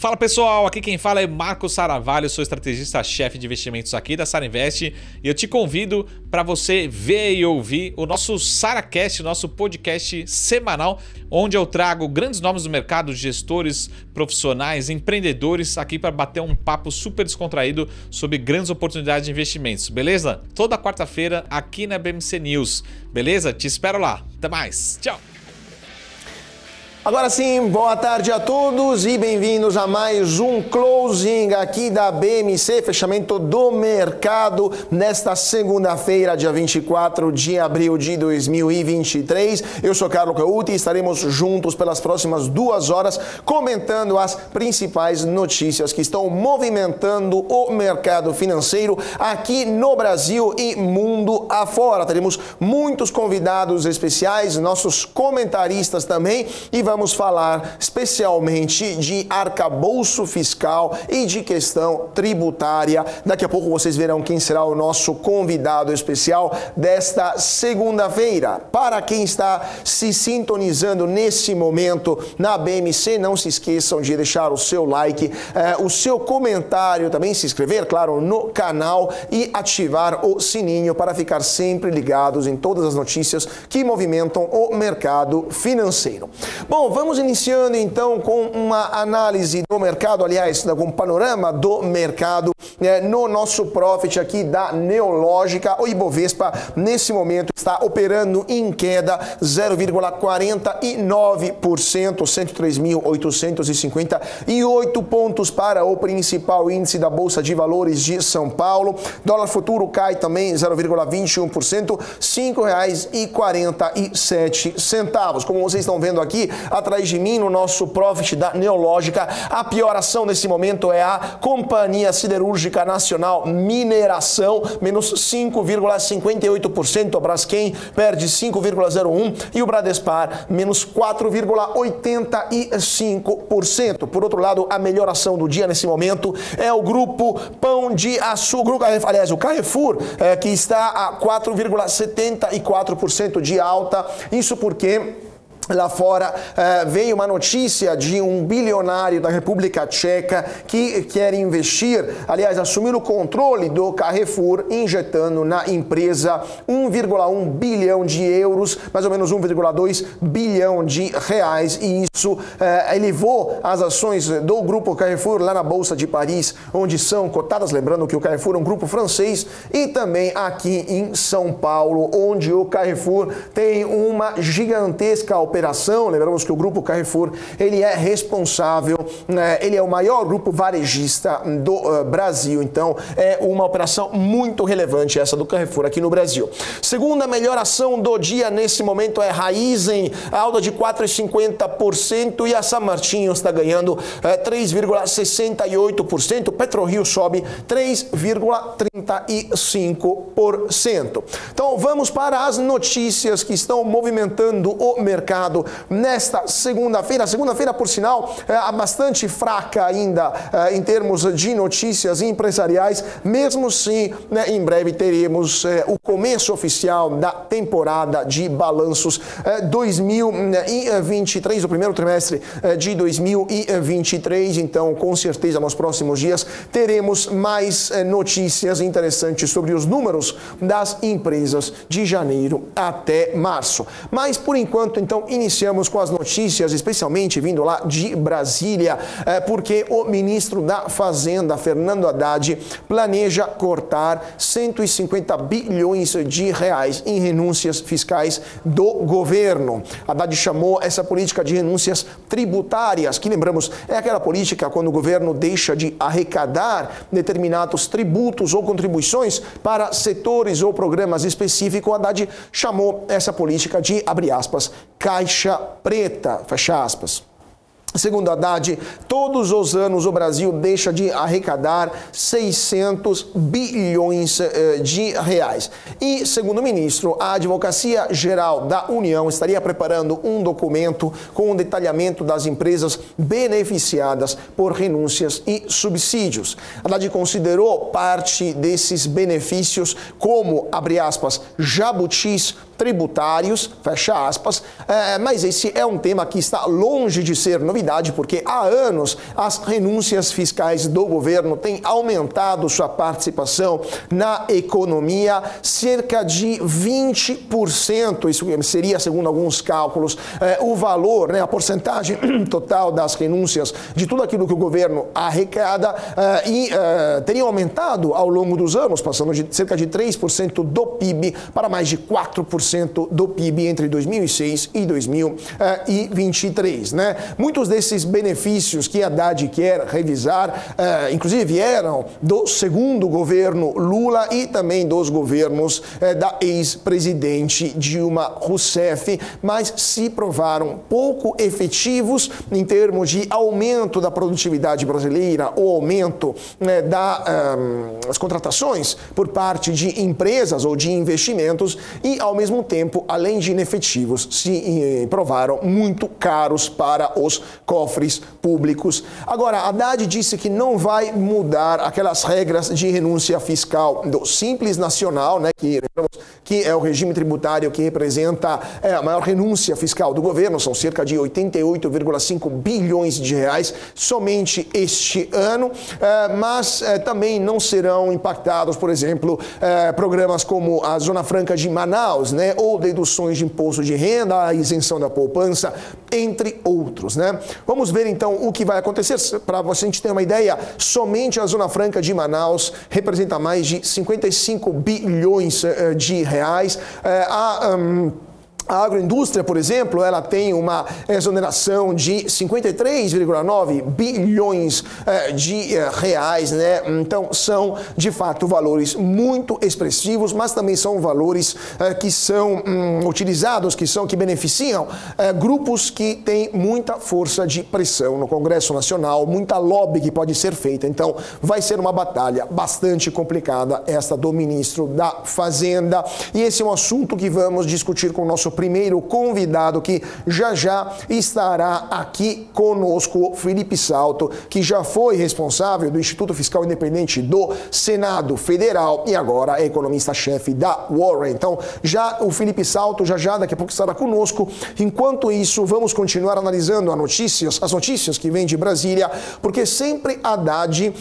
Fala pessoal, aqui quem fala é Marcos Saravalho, sou estrategista-chefe de investimentos aqui da Sarinvest e eu te convido para você ver e ouvir o nosso SaraCast, nosso podcast semanal, onde eu trago grandes nomes do mercado, gestores, profissionais, empreendedores aqui para bater um papo super descontraído sobre grandes oportunidades de investimentos, beleza? Toda quarta-feira aqui na BMC News, beleza? Te espero lá. Até mais, tchau! Agora sim, boa tarde a todos e bem-vindos a mais um closing aqui da BMC, fechamento do mercado nesta segunda-feira, dia 24 de abril de 2023. Eu sou Carlo Cauti e estaremos juntos pelas próximas 2 horas comentando as principais notícias que estão movimentando o mercado financeiro aqui no Brasil e mundo afora. Teremos muitos convidados especiais, nossos comentaristas também e vamos falar especialmente de arcabouço fiscal e de questão tributária. Daqui a pouco vocês verão quem será o nosso convidado especial desta segunda-feira. Para quem está se sintonizando nesse momento na BMC, não se esqueçam de deixar o seu like, o seu comentário, também se inscrever, claro, no canal e ativar o sininho para ficar sempre ligados em todas as notícias que movimentam o mercado financeiro. Bom, vamos iniciando então com uma análise do mercado, aliás, com um panorama do mercado no nosso profit aqui da Neológica. O Ibovespa nesse momento está operando em queda 0,49%, 103.858 pontos para o principal índice da Bolsa de Valores de São Paulo. Dólar futuro cai também 0,21%, R$ 5,47. Como vocês estão vendo aqui, atrás de mim, no nosso profit da Neológica, a pior ação nesse momento é a Companhia Siderúrgica Nacional Mineração, menos 5,58%, a Braskem perde 5,01% e o Bradespar, menos 4,85%. Por outro lado, a melhor ação do dia nesse momento é o Grupo Pão de Açúcar, aliás, o Carrefour, que está a 4,74% de alta, isso porque lá fora veio uma notícia de um bilionário da República Tcheca que quer investir, aliás, assumir o controle do Carrefour, injetando na empresa 1,1 bilhão de euros, mais ou menos 1,2 bilhão de reais, e isso elevou as ações do grupo Carrefour lá na Bolsa de Paris, onde são cotadas, lembrando que o Carrefour é um grupo francês, e também aqui em São Paulo, onde o Carrefour tem uma gigantesca operação. Lembramos que o Grupo Carrefour, ele é responsável, ele é o maior grupo varejista do Brasil, então é uma operação muito relevante essa do Carrefour aqui no Brasil. Segunda melhor ação do dia nesse momento é Raízen, alta de 4,50%, e a São Martinho está ganhando 3,68%, PetroRio sobe 3,35%. Então vamos para as notícias que estão movimentando o mercado nesta segunda-feira. Segunda-feira, por sinal, bastante fraca ainda em termos de notícias empresariais, mesmo se em breve teremos o começo oficial da temporada de balanços 2023, o primeiro trimestre de 2023. Então, com certeza, nos próximos dias teremos mais notícias interessantes sobre os números das empresas de janeiro até março. Mas, por enquanto, então, iniciamos com as notícias, especialmente vindo lá de Brasília, porque o ministro da Fazenda, Fernando Haddad, planeja cortar 150 bilhões de reais em renúncias fiscais do governo. Haddad chamou essa política de renúncias tributárias, que, lembramos, é aquela política quando o governo deixa de arrecadar determinados tributos ou contribuições para setores ou programas específicos. Haddad chamou essa política de, abre aspas, caixa preta, fecha aspas. Segundo Haddad, todos os anos o Brasil deixa de arrecadar 600 bilhões de reais. E, segundo o ministro, a Advocacia Geral da União estaria preparando um documento com um detalhamento das empresas beneficiadas por renúncias e subsídios. Haddad considerou parte desses benefícios como, abre aspas, jabutis tributários, fecha aspas, mas esse é um tema que está longe de ser novidade, porque há anos as renúncias fiscais do governo têm aumentado sua participação na economia cerca de 20%, isso seria, segundo alguns cálculos, o valor, né, a porcentagem total das renúncias de tudo aquilo que o governo arrecada teriam aumentado ao longo dos anos, passando de cerca de 3% do PIB para mais de 4% do PIB entre 2006 e 2023, né? Muitos desses benefícios que a Haddad quer revisar, inclusive vieram do segundo governo Lula e também dos governos da ex-presidente Dilma Rousseff, mas se provaram pouco efetivos em termos de aumento da produtividade brasileira ou aumento das contratações por parte de empresas ou de investimentos e, ao mesmo tempo, além de inefetivos, se provaram muito caros para os cofres públicos. Agora, Haddad disse que não vai mudar aquelas regras de renúncia fiscal do Simples Nacional, né, que é o regime tributário que representa a maior renúncia fiscal do governo, são cerca de 88,5 bilhões de reais somente este ano, mas também não serão impactados, por exemplo, programas como a Zona Franca de Manaus, né, ou deduções de imposto de renda, a isenção da poupança, entre outros, né? Vamos ver então o que vai acontecer. Para você ter uma ideia, somente a Zona Franca de Manaus representa mais de 55 bilhões de reais. A agroindústria, por exemplo, ela tem uma exoneração de 53,9 bilhões de reais, né? Então, são, de fato, valores muito expressivos, mas também são valores que são utilizados, que beneficiam grupos que têm muita força de pressão no Congresso Nacional, muita lobby que pode ser feita. Então, vai ser uma batalha bastante complicada esta do ministro da Fazenda. E esse é um assunto que vamos discutir com o nosso primeiro convidado, que já estará aqui conosco, Felipe Salto, que já foi responsável do Instituto Fiscal Independente do Senado Federal e agora é economista-chefe da Warren. Então, o Felipe Salto já daqui a pouco estará conosco. Enquanto isso, vamos continuar analisando as notícias que vêm de Brasília, porque sempre Haddad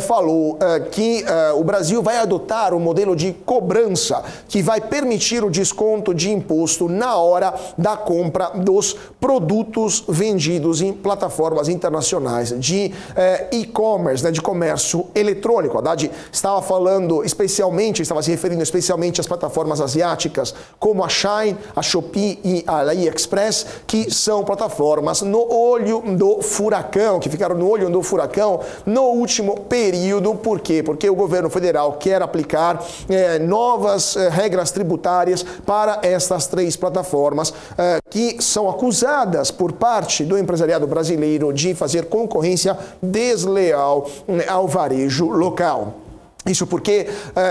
falou que o Brasil vai adotar um modelo de cobrança que vai permitir o desconto de imposto na hora da compra dos produtos vendidos em plataformas internacionais de e-commerce, né, de comércio eletrônico. A Haddad estava se referindo especialmente às plataformas asiáticas, como a Shein, a Shopee e a AliExpress, que são plataformas no olho do furacão, que ficaram no olho do furacão no último período. Por quê? Porque o governo federal quer aplicar novas regras tributárias para estas três plataformas que são acusadas por parte do empresariado brasileiro de fazer concorrência desleal ao varejo local. Isso porque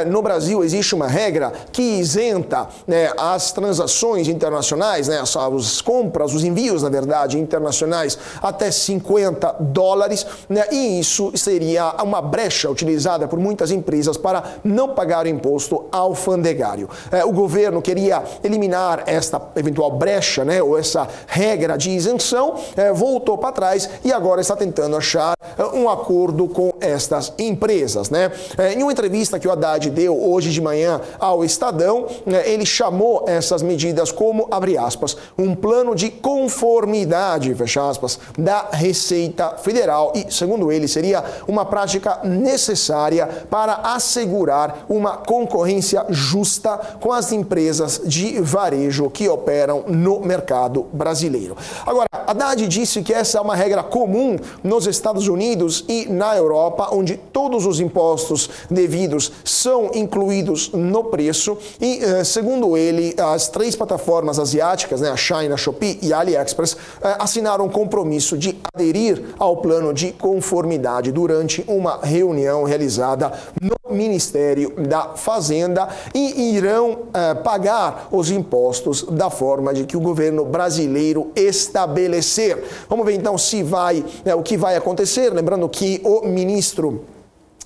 no Brasil existe uma regra que isenta as transações internacionais, né, as compras, os envios, na verdade, internacionais até $50, né, e isso seria uma brecha utilizada por muitas empresas para não pagar imposto alfandegário. O governo queria eliminar esta eventual brecha, né, ou essa regra de isenção, voltou para trás e agora está tentando achar um acordo com estas empresas, né? Em uma entrevista que o Haddad deu hoje de manhã ao Estadão, ele chamou essas medidas como, abre aspas, um plano de conformidade, fecha aspas, da Receita Federal e, segundo ele, seria uma prática necessária para assegurar uma concorrência justa com as empresas de varejo que operam no mercado brasileiro. Agora, Haddad disse que essa é uma regra comum nos Estados Unidos e na Europa, onde todos os impostos devidos são incluídos no preço e, segundo ele, as três plataformas asiáticas, né, a Shein, a Shopee e a AliExpress, assinaram um compromisso de aderir ao plano de conformidade durante uma reunião realizada no Ministério da Fazenda e irão pagar os impostos da forma de que o governo brasileiro estabelecer. Vamos ver então o que vai acontecer, lembrando que o ministro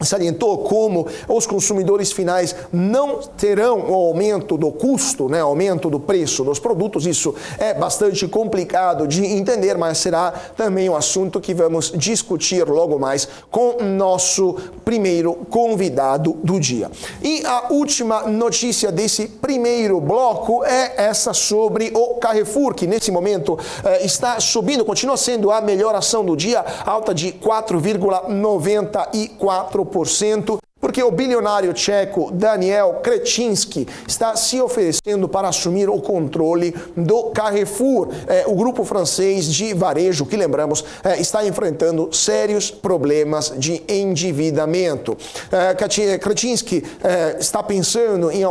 salientou como os consumidores finais não terão o aumento do custo, né, aumento do preço dos produtos. Isso é bastante complicado de entender, mas será também um assunto que vamos discutir logo mais com nosso primeiro convidado do dia. E a última notícia desse primeiro bloco é essa sobre o Carrefour, que nesse momento está subindo, continua sendo a melhor ação do dia, alta de 4,94%. Porque o bilionário tcheco Daniel Kretinsky está se oferecendo para assumir o controle do Carrefour, o grupo francês de varejo que, lembramos, está enfrentando sérios problemas de endividamento. Kretinsky está pensando em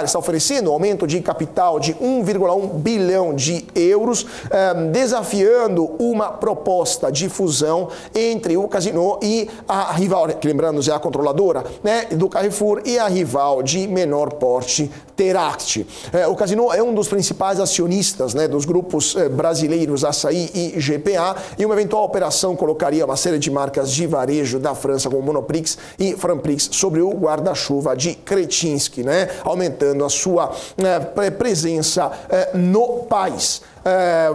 está oferecendo um aumento de capital de 1,1 bilhão de euros, desafiando uma proposta de fusão entre o Casino e a rival, que lembramos é a controladora, né, do Carrefour, e a rival de menor porte, Teract. O Casino é um dos principais acionistas, né, dos grupos brasileiros Assaí e GPA, e uma eventual operação colocaria uma série de marcas de varejo da França, como Monoprix e Franprix, sobre o guarda-chuva de Kretinsky, né, aumentando a sua presença no país.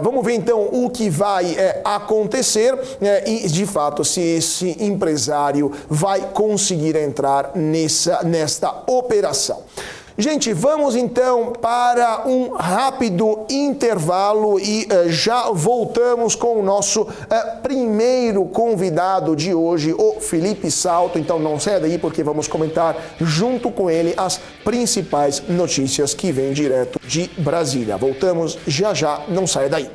Vamos ver então o que vai acontecer e de fato se esse empresário vai conseguir entrar nesta operação. Gente, vamos então para um rápido intervalo e já voltamos com o nosso primeiro convidado de hoje, o Felipe Salto. Então não saia daí porque vamos comentar junto com ele as principais notícias que vêm direto de Brasília. Voltamos já já, não saia daí.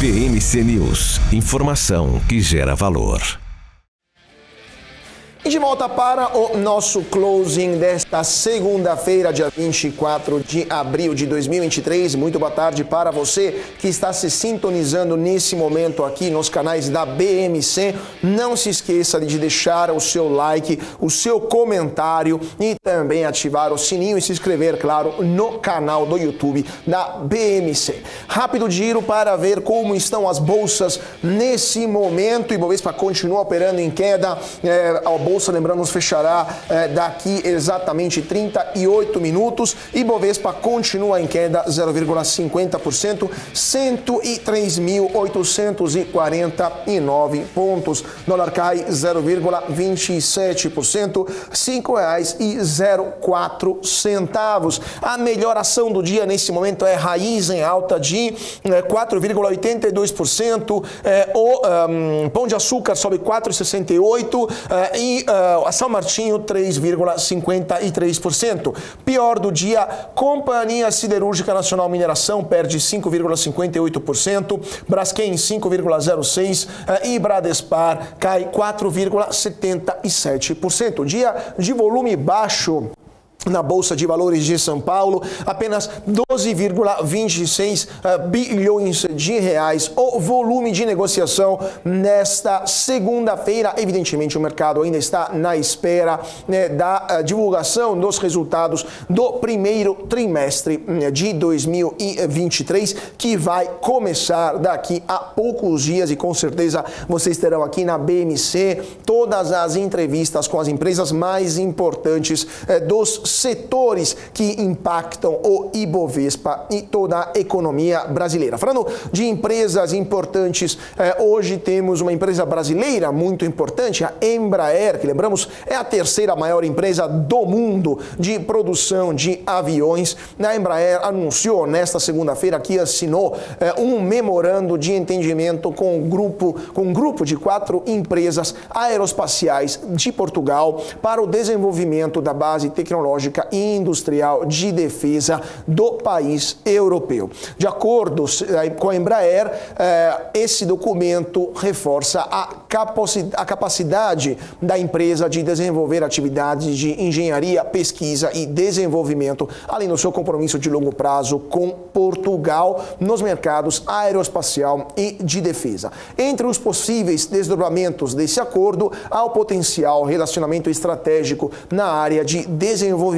BMC News, informação que gera valor. E de volta para o nosso closing desta segunda-feira, dia 24 de abril de 2023. Muito boa tarde para você que está se sintonizando nesse momento aqui nos canais da BMC. Não se esqueça de deixar o seu like, o seu comentário e também ativar o sininho e se inscrever, claro, no canal do YouTube da BMC. Rápido giro para ver como estão as bolsas nesse momento. Ibovespa continua operando em queda. A bolsa, lembramos, fechará daqui exatamente 38 minutos. Ibovespa continua em queda 0,50%, 103.849 pontos. Dólar cai 0,27%, R$ 5,04. A melhor ação do dia nesse momento é Raízen, em alta de 4,82%. O Pão de Açúcar sobe 4,68% e a São Martinho 3,53%. Pior do dia, Companhia Siderúrgica Nacional Mineração perde 5,58%, Braskem 5,06% e Bradespar cai 4,77%. Dia de volume baixo na Bolsa de Valores de São Paulo, apenas 12,26 bilhões de reais o volume de negociação nesta segunda-feira. Evidentemente, o mercado ainda está na espera da divulgação dos resultados do primeiro trimestre de 2023, que vai começar daqui a poucos dias, e com certeza vocês terão aqui na BMC todas as entrevistas com as empresas mais importantes dos setores que impactam o Ibovespa e toda a economia brasileira. Falando de empresas importantes, hoje temos uma empresa brasileira muito importante, a Embraer, que lembramos é a terceira maior empresa do mundo de produção de aviões. A Embraer anunciou nesta segunda-feira que assinou um memorando de entendimento com um grupo de 4 empresas aeroespaciais de Portugal para o desenvolvimento da base tecnológica e industrial de defesa do país europeu. De acordo com a Embraer, esse documento reforça a capacidade da empresa de desenvolver atividades de engenharia, pesquisa e desenvolvimento, além do seu compromisso de longo prazo com Portugal nos mercados aeroespacial e de defesa. Entre os possíveis desdobramentos desse acordo, há o potencial relacionamento estratégico na área de desenvolvimento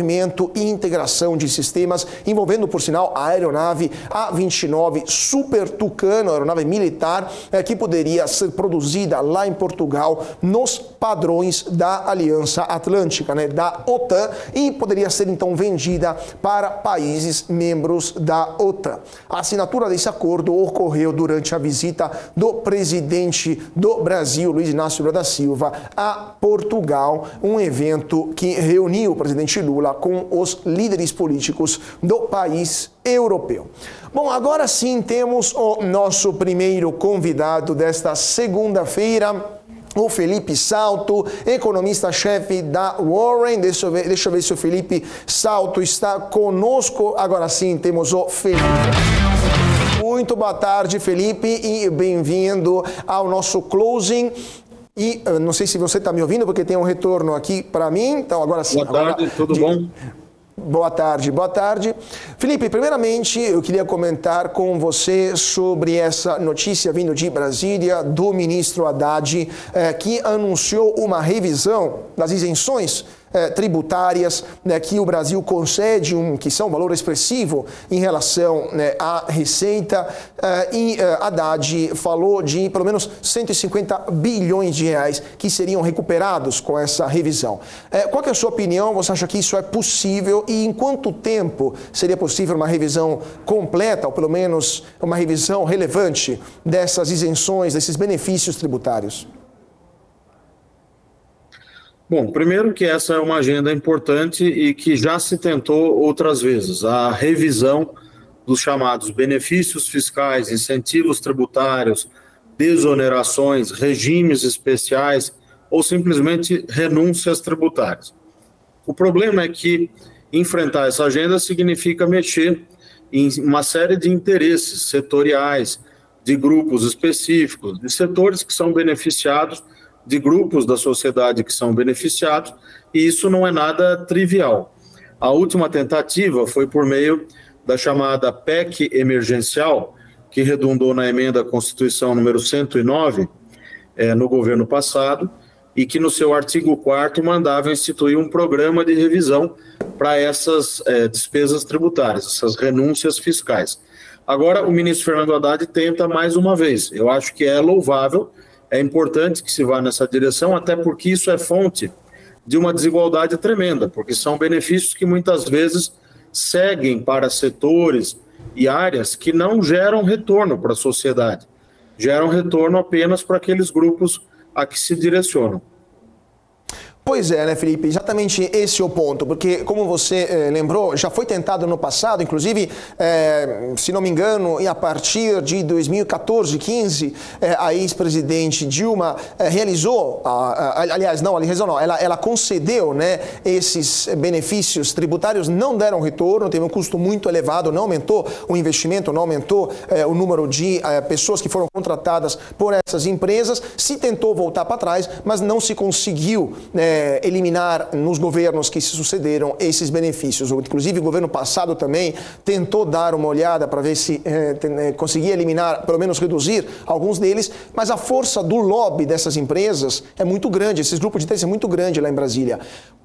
e integração de sistemas, envolvendo, por sinal, a aeronave A-29 Super Tucano, aeronave militar, que poderia ser produzida lá em Portugal nos padrões da Aliança Atlântica, da OTAN, e poderia ser então vendida para países membros da OTAN. A assinatura desse acordo ocorreu durante a visita do presidente do Brasil, Luiz Inácio Lula da Silva, a Portugal, um evento que reuniu o presidente Lula com os líderes políticos do país europeu. Bom, agora sim temos o nosso primeiro convidado desta segunda-feira, o Felipe Salto, economista-chefe da Warren. Deixa eu ver se o Felipe Salto está conosco. Agora sim temos o Felipe. Muito boa tarde, Felipe, e bem-vindo ao nosso closing. E não sei se você está me ouvindo, porque tem um retorno aqui para mim. Então, agora sim. Boa tarde, tudo bom? Boa tarde, boa tarde. Felipe, primeiramente eu queria comentar com você sobre essa notícia vindo de Brasília do ministro Haddad, que anunciou uma revisão das isenções tributárias que o Brasil concede, que são um valor expressivo em relação à receita, e Haddad falou de pelo menos 150 bilhões de reais que seriam recuperados com essa revisão. Qual que é a sua opinião? Você acha que isso é possível e em quanto tempo seria possível uma revisão completa, ou pelo menos uma revisão relevante dessas isenções, desses benefícios tributários? Bom, primeiro que essa é uma agenda importante e que já se tentou outras vezes, a revisão dos chamados benefícios fiscais, incentivos tributários, desonerações, regimes especiais ou simplesmente renúncias tributárias. O problema é que enfrentar essa agenda significa mexer em uma série de interesses setoriais, de grupos específicos, de setores que são beneficiados, de grupos da sociedade que são beneficiados, e isso não é nada trivial. A última tentativa foi por meio da chamada PEC emergencial, que redundou na emenda à Constituição número 109, no governo passado, e que no seu artigo 4º mandava instituir um programa de revisão para essas despesas tributárias, essas renúncias fiscais. Agora, o ministro Fernando Haddad tenta mais uma vez. Eu acho que é louvável, é importante que se vá nessa direção, até porque isso é fonte de uma desigualdade tremenda, porque são benefícios que muitas vezes seguem para setores e áreas que não geram retorno para a sociedade, geram retorno apenas para aqueles grupos a que se direcionam. Pois é, né, Felipe? Exatamente esse é o ponto, porque, como você lembrou, já foi tentado no passado, inclusive, se não me engano, e a partir de 2014, 15, a ex-presidente Dilma realizou, ela concedeu, né, esses benefícios tributários, não deram retorno, teve um custo muito elevado, não aumentou o investimento, não aumentou o número de pessoas que foram contratadas por essas empresas, se tentou voltar para trás, mas não se conseguiu, eliminar nos governos que se sucederam esses benefícios. Inclusive, o governo passado também tentou dar uma olhada para ver se conseguia eliminar, pelo menos reduzir alguns deles, mas a força do lobby dessas empresas é muito grande, esses grupos de interesse é muito grande lá em Brasília.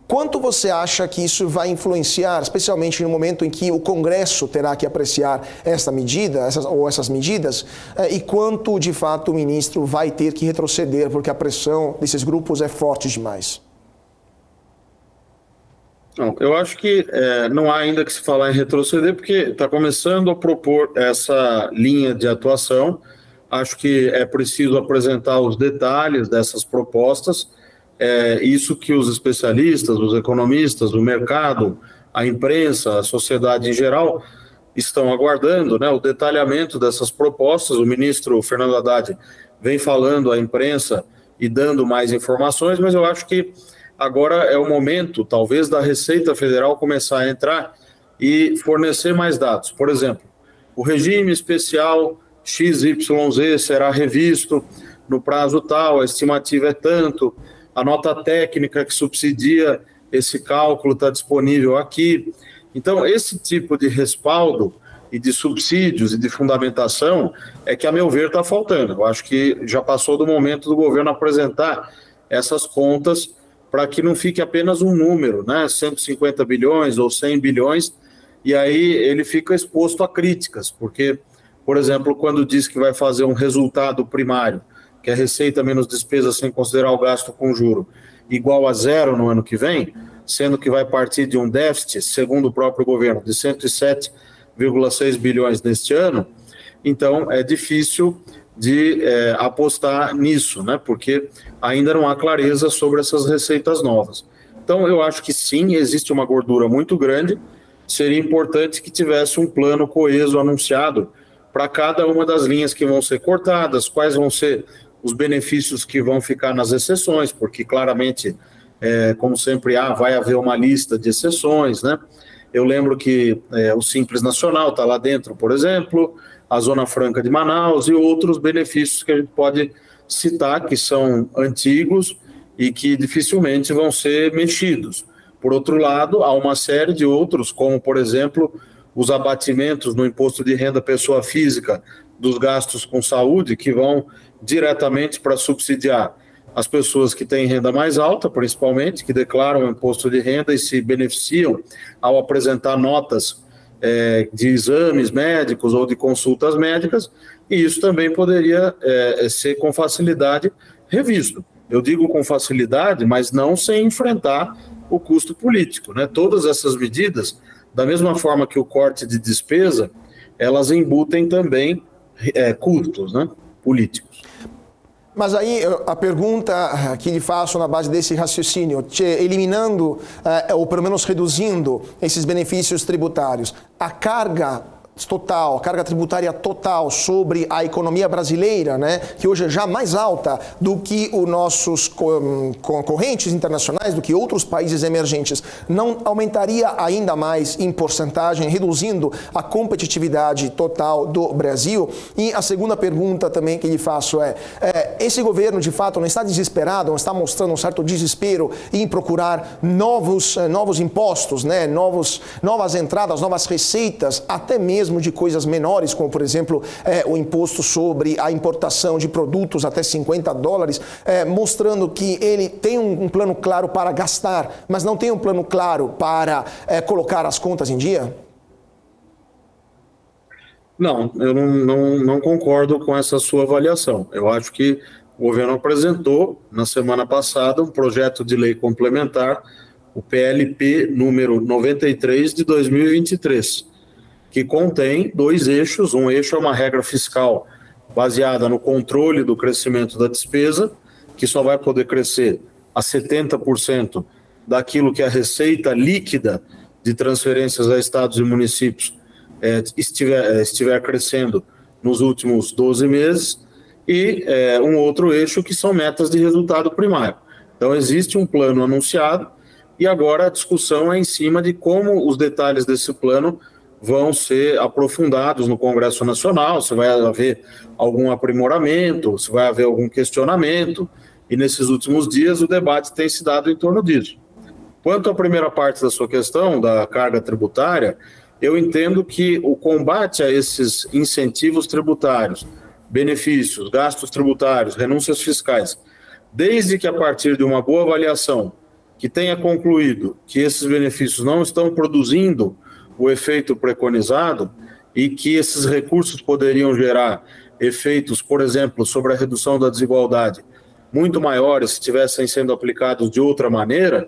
Quanto você acha que isso vai influenciar, especialmente no momento em que o Congresso terá que apreciar essa medida, essas medidas, e quanto, de fato, o ministro vai ter que retroceder, porque a pressão desses grupos é forte demais? Não, eu acho que não há ainda que se falar em retroceder, porque está começando a propor essa linha de atuação. Acho que é preciso apresentar os detalhes dessas propostas, isso que os especialistas, os economistas, o mercado, a imprensa, a sociedade em geral estão aguardando, né, o detalhamento dessas propostas. O ministro Fernando Haddad vem falando à imprensa e dando mais informações, mas eu acho que agora é o momento, talvez, da Receita Federal começar a entrar e fornecer mais dados. Por exemplo, o regime especial XYZ será revisto no prazo tal, a estimativa é tanto, a nota técnica que subsidia esse cálculo está disponível aqui. Então, esse tipo de respaldo e de subsídios e de fundamentação é que, a meu ver, está faltando. Eu acho que já passou do momento do governo apresentar essas contas para que não fique apenas um número, né, 150 bilhões ou 100 bilhões, e aí ele fica exposto a críticas, porque, por exemplo, quando diz que vai fazer um resultado primário, que é receita menos despesa sem considerar o gasto com juro, igual a zero no ano que vem, sendo que vai partir de um déficit, segundo o próprio governo, de 107,6 bilhões neste ano, então é difícil de apostar nisso, né? Porque ainda não há clareza sobre essas receitas novas. Então, eu acho que sim, existe uma gordura muito grande, seria importante que tivesse um plano coeso anunciado para cada uma das linhas que vão ser cortadas, quais vão ser os benefícios que vão ficar nas exceções, porque claramente, como sempre vai haver uma lista de exceções, né? Eu lembro que o Simples Nacional está lá dentro, por exemplo, a Zona Franca de Manaus e outros benefícios que a gente pode citar, que são antigos e que dificilmente vão ser mexidos. Por outro lado, há uma série de outros, como, por exemplo, os abatimentos no imposto de renda pessoa física dos gastos com saúde, que vão diretamente para subsidiar as pessoas que têm renda mais alta, principalmente, que declaram o imposto de renda e se beneficiam ao apresentar notas de exames médicos ou de consultas médicas, e isso também poderia ser com facilidade revisto. Eu digo com facilidade, mas não sem enfrentar o custo político, né? Todas essas medidas, da mesma forma que o corte de despesa, elas embutem também custos, né, políticos. Mas aí a pergunta que lhe faço na base desse raciocínio, eliminando ou pelo menos reduzindo esses benefícios tributários, a carga total, a carga tributária total sobre a economia brasileira, né, que hoje é já mais alta do que os nossos concorrentes internacionais, do que outros países emergentes, não aumentaria ainda mais em porcentagem, reduzindo a competitividade total do Brasil? E a segunda pergunta também que lhe faço esse governo de fato não está desesperado, não está mostrando um certo desespero em procurar novos impostos, né, novas entradas, novas receitas, até mesmo de coisas menores, como por exemplo o imposto sobre a importação de produtos até $50, mostrando que ele tem um plano claro para gastar, mas não tem um plano claro para colocar as contas em dia? Não, eu não concordo com essa sua avaliação. Eu acho que o governo apresentou na semana passada um projeto de lei complementar, o PLP número 93 de 2023, que contém 2 eixos. Um eixo é uma regra fiscal baseada no controle do crescimento da despesa, que só vai poder crescer a 70% daquilo que a receita líquida de transferências a estados e municípios estiver crescendo nos últimos 12 meses, e um outro eixo que são metas de resultado primário. Então existe um plano anunciado e agora a discussão é em cima de como os detalhes desse plano vão ser aprofundados no Congresso Nacional, se vai haver algum aprimoramento, se vai haver algum questionamento, e nesses últimos dias o debate tem se dado em torno disso. Quanto à primeira parte da sua questão, da carga tributária, eu entendo que o combate a esses incentivos tributários, benefícios, gastos tributários, renúncias fiscais, desde que a partir de uma boa avaliação que tenha concluído que esses benefícios não estão produzindo o efeito preconizado e que esses recursos poderiam gerar efeitos, por exemplo, sobre a redução da desigualdade, muito maiores se estivessem sendo aplicados de outra maneira,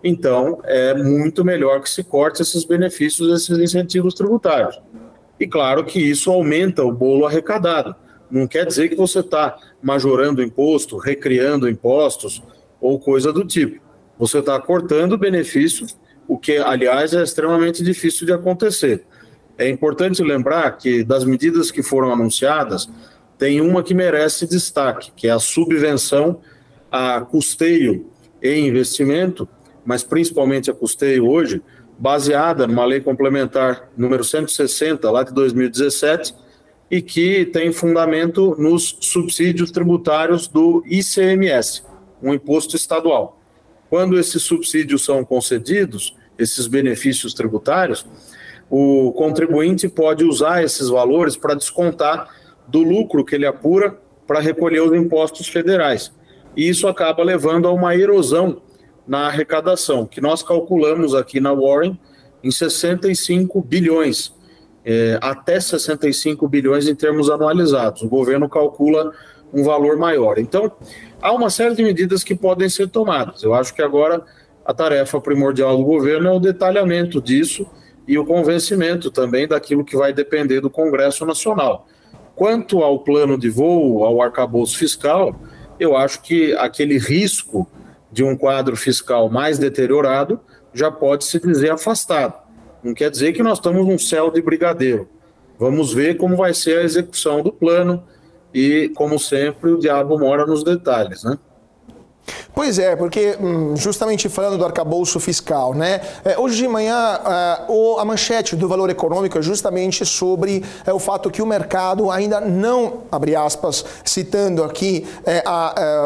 então é muito melhor que se corte esses benefícios, esses incentivos tributários. E claro que isso aumenta o bolo arrecadado. Não quer dizer que você está majorando imposto, recriando impostos ou coisa do tipo. Você está cortando benefícios, o que, aliás, é extremamente difícil de acontecer. É importante lembrar que das medidas que foram anunciadas, tem uma que merece destaque, que é a subvenção a custeio e investimento, mas principalmente a custeio hoje, baseada numa lei complementar número 160, lá de 2017, e que tem fundamento nos subsídios tributários do ICMS, um imposto estadual. Quando esses subsídios são concedidos, esses benefícios tributários, o contribuinte pode usar esses valores para descontar do lucro que ele apura para recolher os impostos federais. E isso acaba levando a uma erosão na arrecadação, que nós calculamos aqui na Warren em 65 bilhões, até 65 bilhões em termos anualizados. O governo calcula um valor maior. Então, há uma série de medidas que podem ser tomadas. Eu acho que agora a tarefa primordial do governo é o detalhamento disso e o convencimento também daquilo que vai depender do Congresso Nacional. Quanto ao plano de voo, ao arcabouço fiscal, eu acho que aquele risco de um quadro fiscal mais deteriorado já pode se dizer afastado. Não quer dizer que nós estamos num céu de brigadeiro. Vamos ver como vai ser a execução do plano e, como sempre, o diabo mora nos detalhes, né? Pois é, porque justamente falando do arcabouço fiscal, né? Hoje de manhã a manchete do Valor Econômico é justamente sobre o fato que o mercado ainda não, abre aspas, citando aqui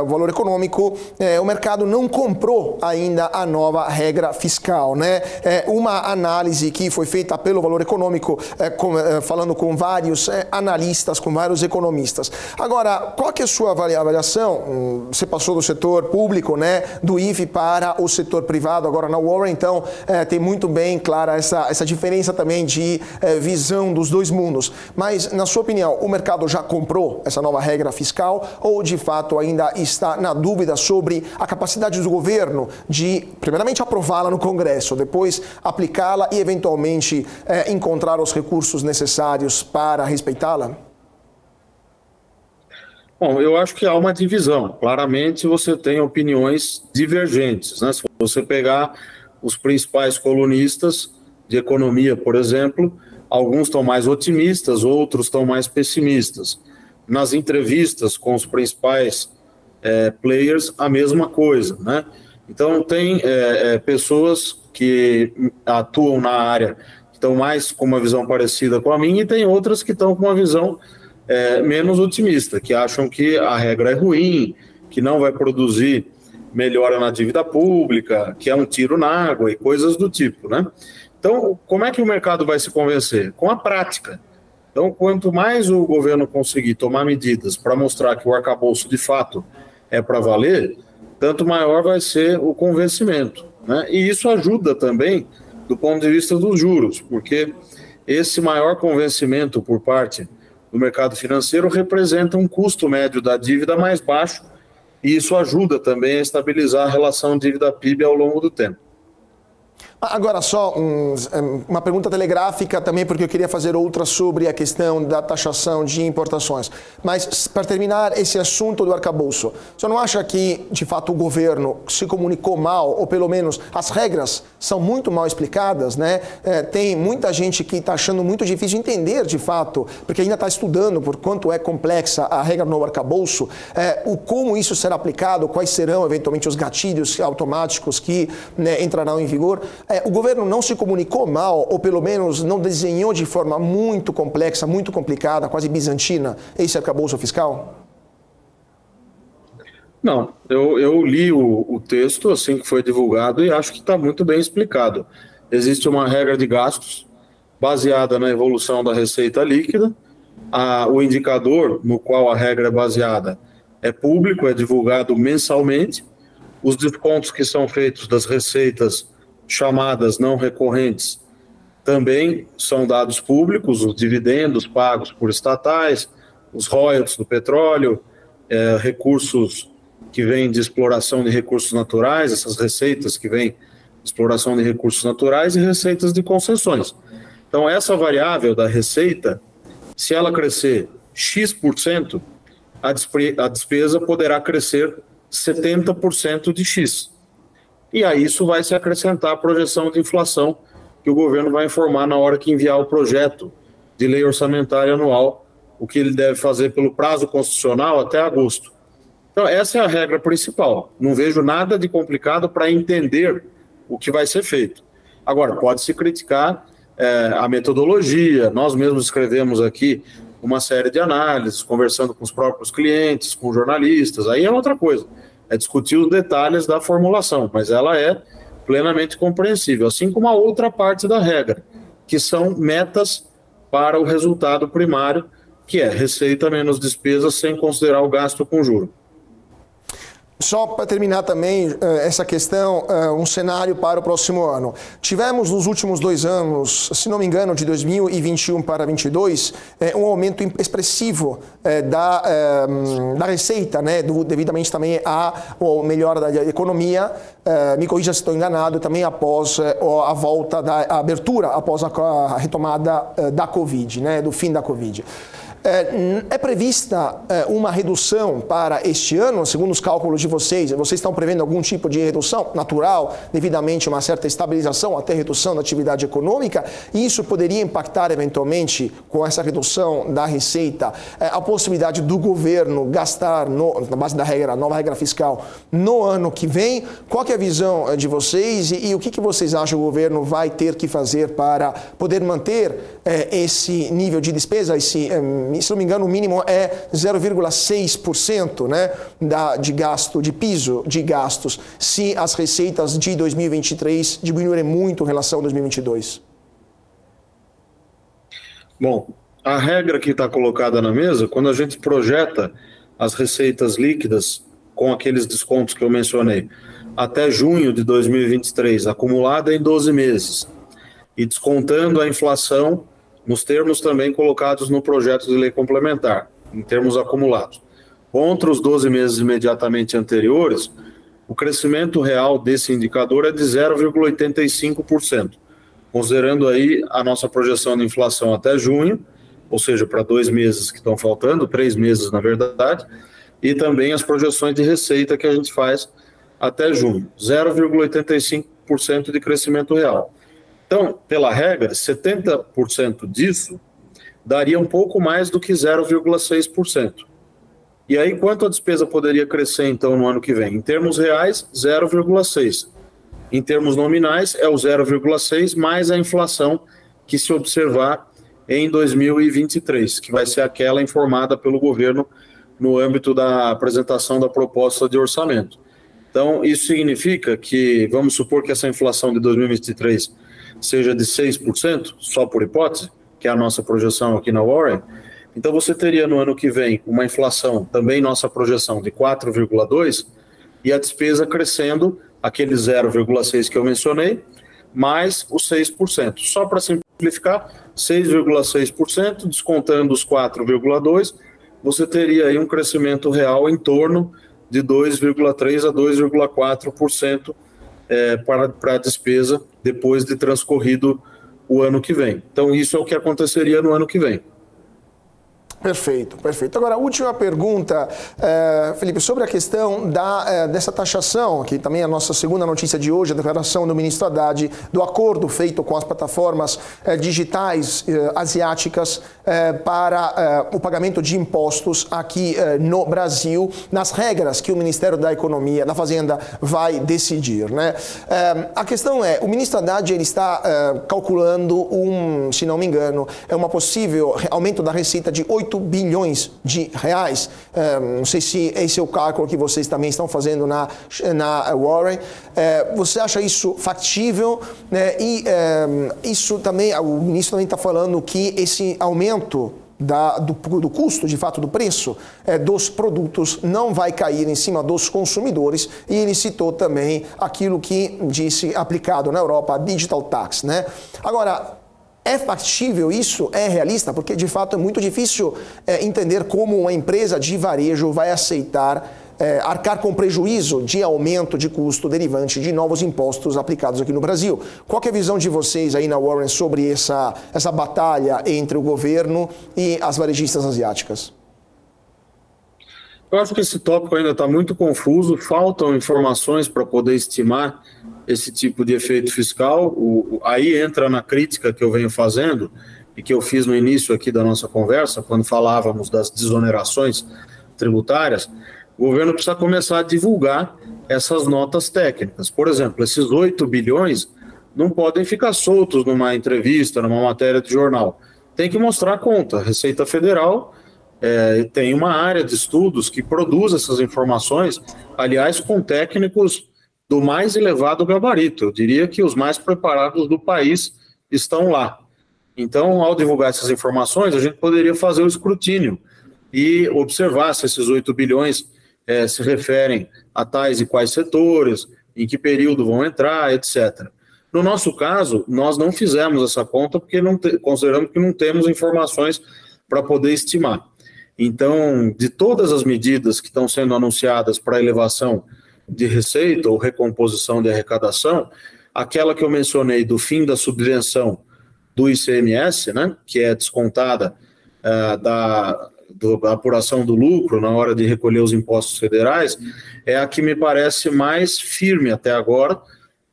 o Valor Econômico, o mercado não comprou ainda a nova regra fiscal, né? Uma análise que foi feita pelo Valor Econômico, falando com vários analistas, com vários economistas. Agora, qual que é a sua avaliação? Você passou do setor público, né, do IFE para o setor privado, agora na Warren, então tem muito bem clara essa diferença também de visão dos dois mundos. Mas, na sua opinião, o mercado já comprou essa nova regra fiscal ou, de fato, ainda está na dúvida sobre a capacidade do governo de, primeiramente, aprová-la no Congresso, depois aplicá-la e, eventualmente, encontrar os recursos necessários para respeitá-la? Bom, eu acho que há uma divisão. Claramente você tem opiniões divergentes, né? Se você pegar os principais colunistas de economia, por exemplo, Alguns estão mais otimistas, outros estão mais pessimistas. Nas entrevistas com os principais players, a mesma coisa, né? Então, tem pessoas que atuam na área, que estão mais com uma visão parecida com a minha, e tem outras que estão com uma visão menos otimista, que acham que a regra é ruim, que não vai produzir melhora na dívida pública, que é um tiro na água e coisas do tipo, né? Então, como é que o mercado vai se convencer? Com a prática. Então, quanto mais o governo conseguir tomar medidas para mostrar que o arcabouço, de fato, é para valer, tanto maior vai ser o convencimento, né? E isso ajuda também do ponto de vista dos juros, porque esse maior convencimento por parte do mercado financeiro representa um custo médio da dívida mais baixo, e isso ajuda também a estabilizar a relação dívida-PIB ao longo do tempo. Agora, só uma pergunta telegráfica também, porque eu queria fazer outra sobre a questão da taxação de importações. Mas, para terminar esse assunto do arcabouço, você não acha que, de fato, o governo se comunicou mal, ou pelo menos as regras são muito mal explicadas, né? Tem muita gente que está achando muito difícil de entender, de fato, porque ainda está estudando por quanto é complexa a regra no arcabouço, como isso será aplicado, quais serão, eventualmente, os gatilhos automáticos que entrarão em vigor. O governo não se comunicou mal, ou pelo menos não desenhou de forma muito complexa, muito complicada, quase bizantina, esse arcabouço fiscal? Não, eu li o texto assim que foi divulgado e acho que está muito bem explicado. Existe uma regra de gastos baseada na evolução da receita líquida. O indicador no qual a regra é baseada é público, é divulgado mensalmente. Os descontos que são feitos das receitas chamadas não recorrentes também são dados públicos, os dividendos pagos por estatais, os royalties do petróleo, recursos que vêm de exploração de recursos naturais, essas receitas que vêm de exploração de recursos naturais e receitas de concessões. Então, essa variável da receita, se ela crescer X%, a despesa poderá crescer 70% de X. E a isso vai se acrescentar a projeção de inflação que o governo vai informar na hora que enviar o projeto de lei orçamentária anual, o que ele deve fazer pelo prazo constitucional até agosto. Então, essa é a regra principal. Não vejo nada de complicado para entender o que vai ser feito. Agora, pode-se criticar a metodologia. Nós mesmos escrevemos aqui uma série de análises, conversando com os próprios clientes, com jornalistas. Aí é outra coisa. É discutir os detalhes da formulação, mas ela é plenamente compreensível, assim como a outra parte da regra, que são metas para o resultado primário, que é receita menos despesa sem considerar o gasto com juro. Só para terminar também essa questão, um cenário para o próximo ano. Tivemos nos últimos 2 anos, se não me engano, de 2021 para 2022, um aumento expressivo da receita, né, devidamente também à melhora da economia. Me corrija se estou enganado, também após a volta da abertura, após a retomada da Covid, né, do fim da Covid. É prevista uma redução para este ano, segundo os cálculos de vocês? Vocês estão prevendo algum tipo de redução natural, devidamente uma certa estabilização, até redução da atividade econômica? E isso poderia impactar, eventualmente, com essa redução da receita, a possibilidade do governo gastar, na base da regra, nova regra fiscal, no ano que vem? Qual que é a visão de vocês e o que vocês acham que o governo vai ter que fazer para poder manter esse nível de despesa, se não me engano, o mínimo é 0,6%, né, de gasto, de piso de gastos, se as receitas de 2023 diminuírem muito em relação a 2022? Bom, a regra que está colocada na mesa, quando a gente projeta as receitas líquidas com aqueles descontos que eu mencionei, até junho de 2023, acumulada em 12 meses, e descontando a inflação nos termos também colocados no projeto de lei complementar, em termos acumulados. Contra os 12 meses imediatamente anteriores, o crescimento real desse indicador é de 0,85%, considerando aí a nossa projeção de inflação até junho, ou seja, para 2 meses que estão faltando, 3 meses na verdade, e também as projeções de receita que a gente faz até junho, 0,85% de crescimento real. Então, pela regra, 70% disso daria um pouco mais do que 0,6%. E aí, quanto a despesa poderia crescer, então, no ano que vem? Em termos reais, 0,6%. Em termos nominais, é o 0,6% mais a inflação que se observar em 2023, que vai ser aquela informada pelo governo no âmbito da apresentação da proposta de orçamento. Então, isso significa que, vamos supor que essa inflação de 2023 seja de 6%, só por hipótese, que é a nossa projeção aqui na Warren. Então, você teria no ano que vem uma inflação, também nossa projeção, de 4,2%, e a despesa crescendo, aquele 0,6% que eu mencionei, mais os 6%. Só para simplificar, 6,6%, descontando os 4,2%, você teria aí um crescimento real em torno de 2,3% a 2,4% para a despesa depois de transcorrido o ano que vem. Então, isso é o que aconteceria no ano que vem. Perfeito, perfeito. Agora, a última pergunta, Felipe, sobre a questão dessa taxação, que também é a nossa segunda notícia de hoje, a declaração do ministro Haddad, do acordo feito com as plataformas digitais asiáticas para o pagamento de impostos aqui no Brasil, nas regras que o Ministério da Economia, da Fazenda, vai decidir, né? A questão é, o ministro Haddad ele está calculando se não me engano, um possível aumento da receita de 8 bilhões de reais. Não sei se esse é o cálculo que vocês também estão fazendo na Warren. Você acha isso factível? Isso também, o ministro também está falando que esse aumento do custo, de fato, do preço dos produtos não vai cair em cima dos consumidores, e ele citou também aquilo que disse aplicado na Europa, a Digital Tax, né? Agora, é factível isso? É realista? Porque, de fato, é muito difícil entender como uma empresa de varejo vai aceitar arcar com prejuízo de aumento de custo derivante de novos impostos aplicados aqui no Brasil. Qual que é a visão de vocês aí na Warren sobre essa batalha entre o governo e as varejistas asiáticas? Eu acho que esse tópico ainda está muito confuso, faltam informações para poder estimar esse tipo de efeito fiscal. Aí entra na crítica que eu venho fazendo e que eu fiz no início aqui da nossa conversa, quando falávamos das desonerações tributárias. O governo precisa começar a divulgar essas notas técnicas. Por exemplo, esses 8 bilhões não podem ficar soltos numa entrevista, numa matéria de jornal. Tem que mostrar a conta. A Receita Federal tem uma área de estudos que produz essas informações, aliás, com técnicos do mais elevado gabarito. Eu diria que os mais preparados do país estão lá. Então, ao divulgar essas informações, a gente poderia fazer o escrutínio e observar se esses 8 bilhões se referem a tais e quais setores, em que período vão entrar, etc. No nosso caso, nós não fizemos essa conta porque consideramos que não temos informações para poder estimar. Então, de todas as medidas que estão sendo anunciadas para elevação de receita ou recomposição de arrecadação, aquela que eu mencionei do fim da subvenção do ICMS, né, que é descontada da apuração do lucro na hora de recolher os impostos federais, é a que me parece mais firme até agora.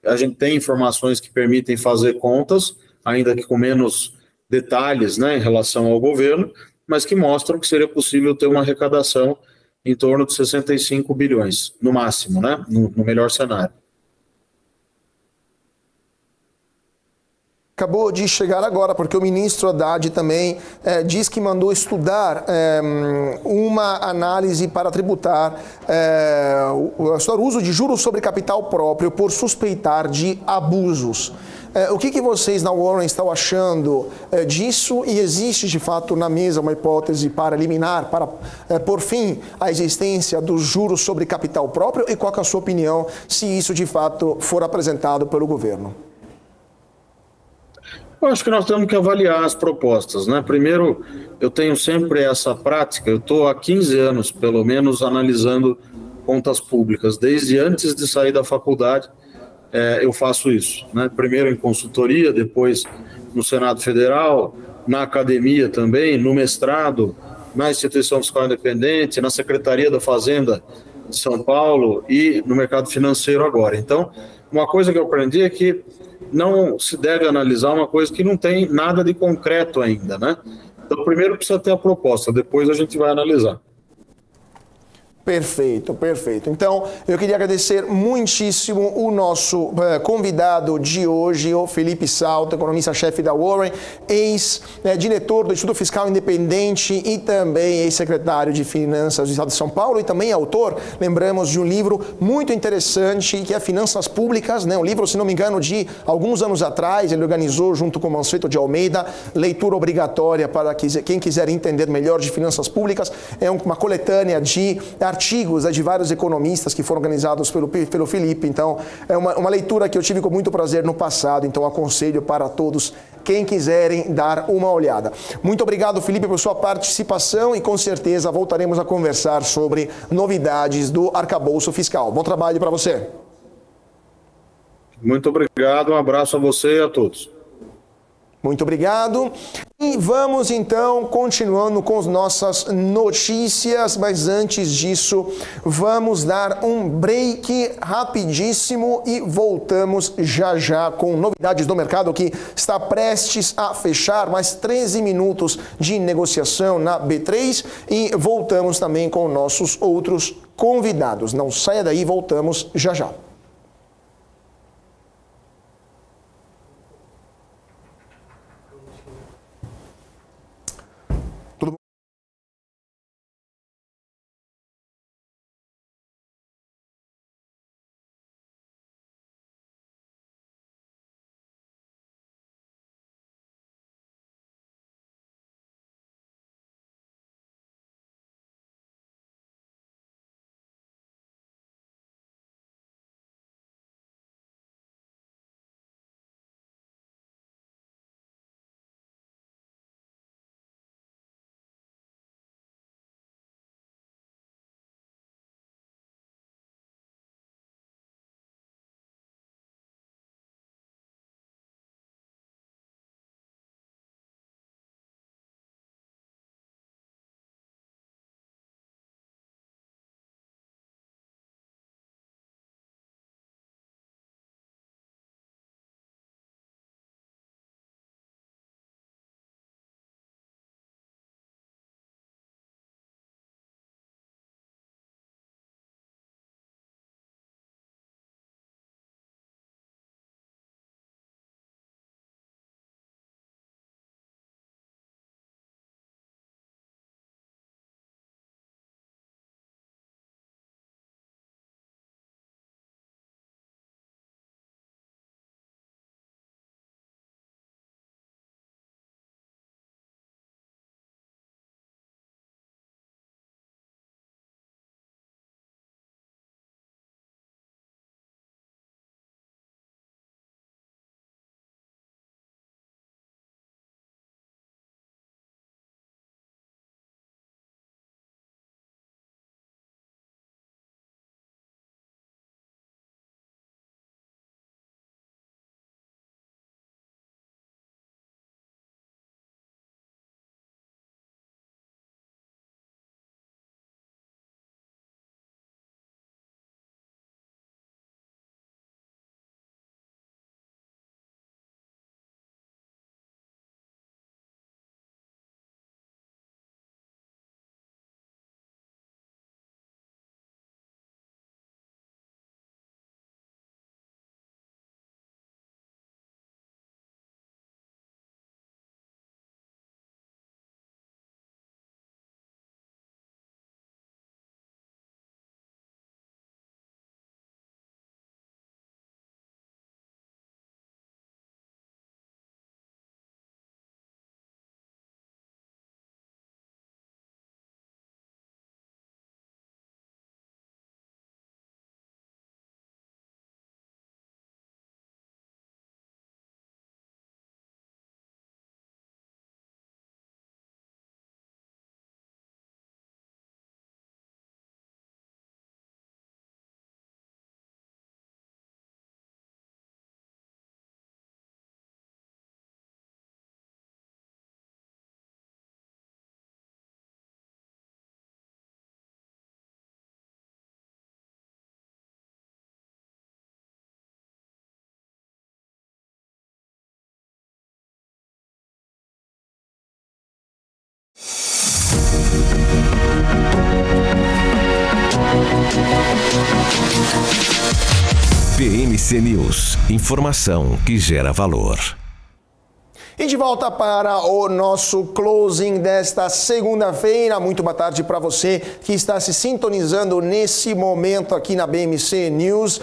A gente tem informações que permitem fazer contas, ainda que com menos detalhes, né, em relação ao governo, mas que mostram que seria possível ter uma arrecadação em torno de 65 bilhões, no máximo, né, no melhor cenário. Acabou de chegar agora, porque o ministro Haddad também diz que mandou estudar uma análise para tributar o uso de juros sobre capital próprio por suspeitar de abusos. O que vocês na Warren estão achando disso, e existe de fato na mesa uma hipótese para eliminar, para por fim a existência dos juros sobre capital próprio, e qual é a sua opinião se isso de fato for apresentado pelo governo? Eu acho que nós temos que avaliar as propostas, né? Primeiro, eu tenho sempre essa prática, eu estou há 15 anos, pelo menos, analisando contas públicas. Desde antes de sair da faculdade, eu faço isso, né? Primeiro em consultoria, depois no Senado Federal, na academia também, no mestrado, na Instituição Fiscal Independente, na Secretaria da Fazenda de São Paulo e no mercado financeiro agora. Então, uma coisa que eu aprendi é que não se deve analisar uma coisa que não tem nada de concreto ainda, né? Então, primeiro precisa ter a proposta, depois a gente vai analisar. Perfeito, perfeito. Então, eu queria agradecer muitíssimo o nosso convidado de hoje, o Felipe Salto, economista-chefe da Warren, ex-diretor do Instituto Fiscal Independente e também ex-secretário de Finanças do Estado de São Paulo e também autor, lembramos, de um livro muito interessante que é Finanças Públicas, né? Um livro, se não me engano, de alguns anos atrás, ele organizou junto com o Mansueto de Almeida, leitura obrigatória para quem quiser entender melhor de finanças públicas. É uma coletânea de artigos de vários economistas que foram organizados pelo Felipe. Então, é uma leitura que eu tive com muito prazer no passado, então aconselho para todos quem quiserem dar uma olhada. Muito obrigado, Felipe, por sua participação e com certeza voltaremos a conversar sobre novidades do arcabouço fiscal. Bom trabalho para você. Muito obrigado, um abraço a você e a todos. Muito obrigado. E vamos então continuando com as nossas notícias, mas antes disso, vamos dar um break rapidíssimo e voltamos já já com novidades do mercado que está prestes a fechar, mais 13 minutos de negociação na B3 e voltamos também com nossos outros convidados. Não saia daí, voltamos já já. PMC News, informação que gera valor. E de volta para o nosso closing desta segunda-feira. Muito boa tarde para você que está se sintonizando nesse momento aqui na BMC News.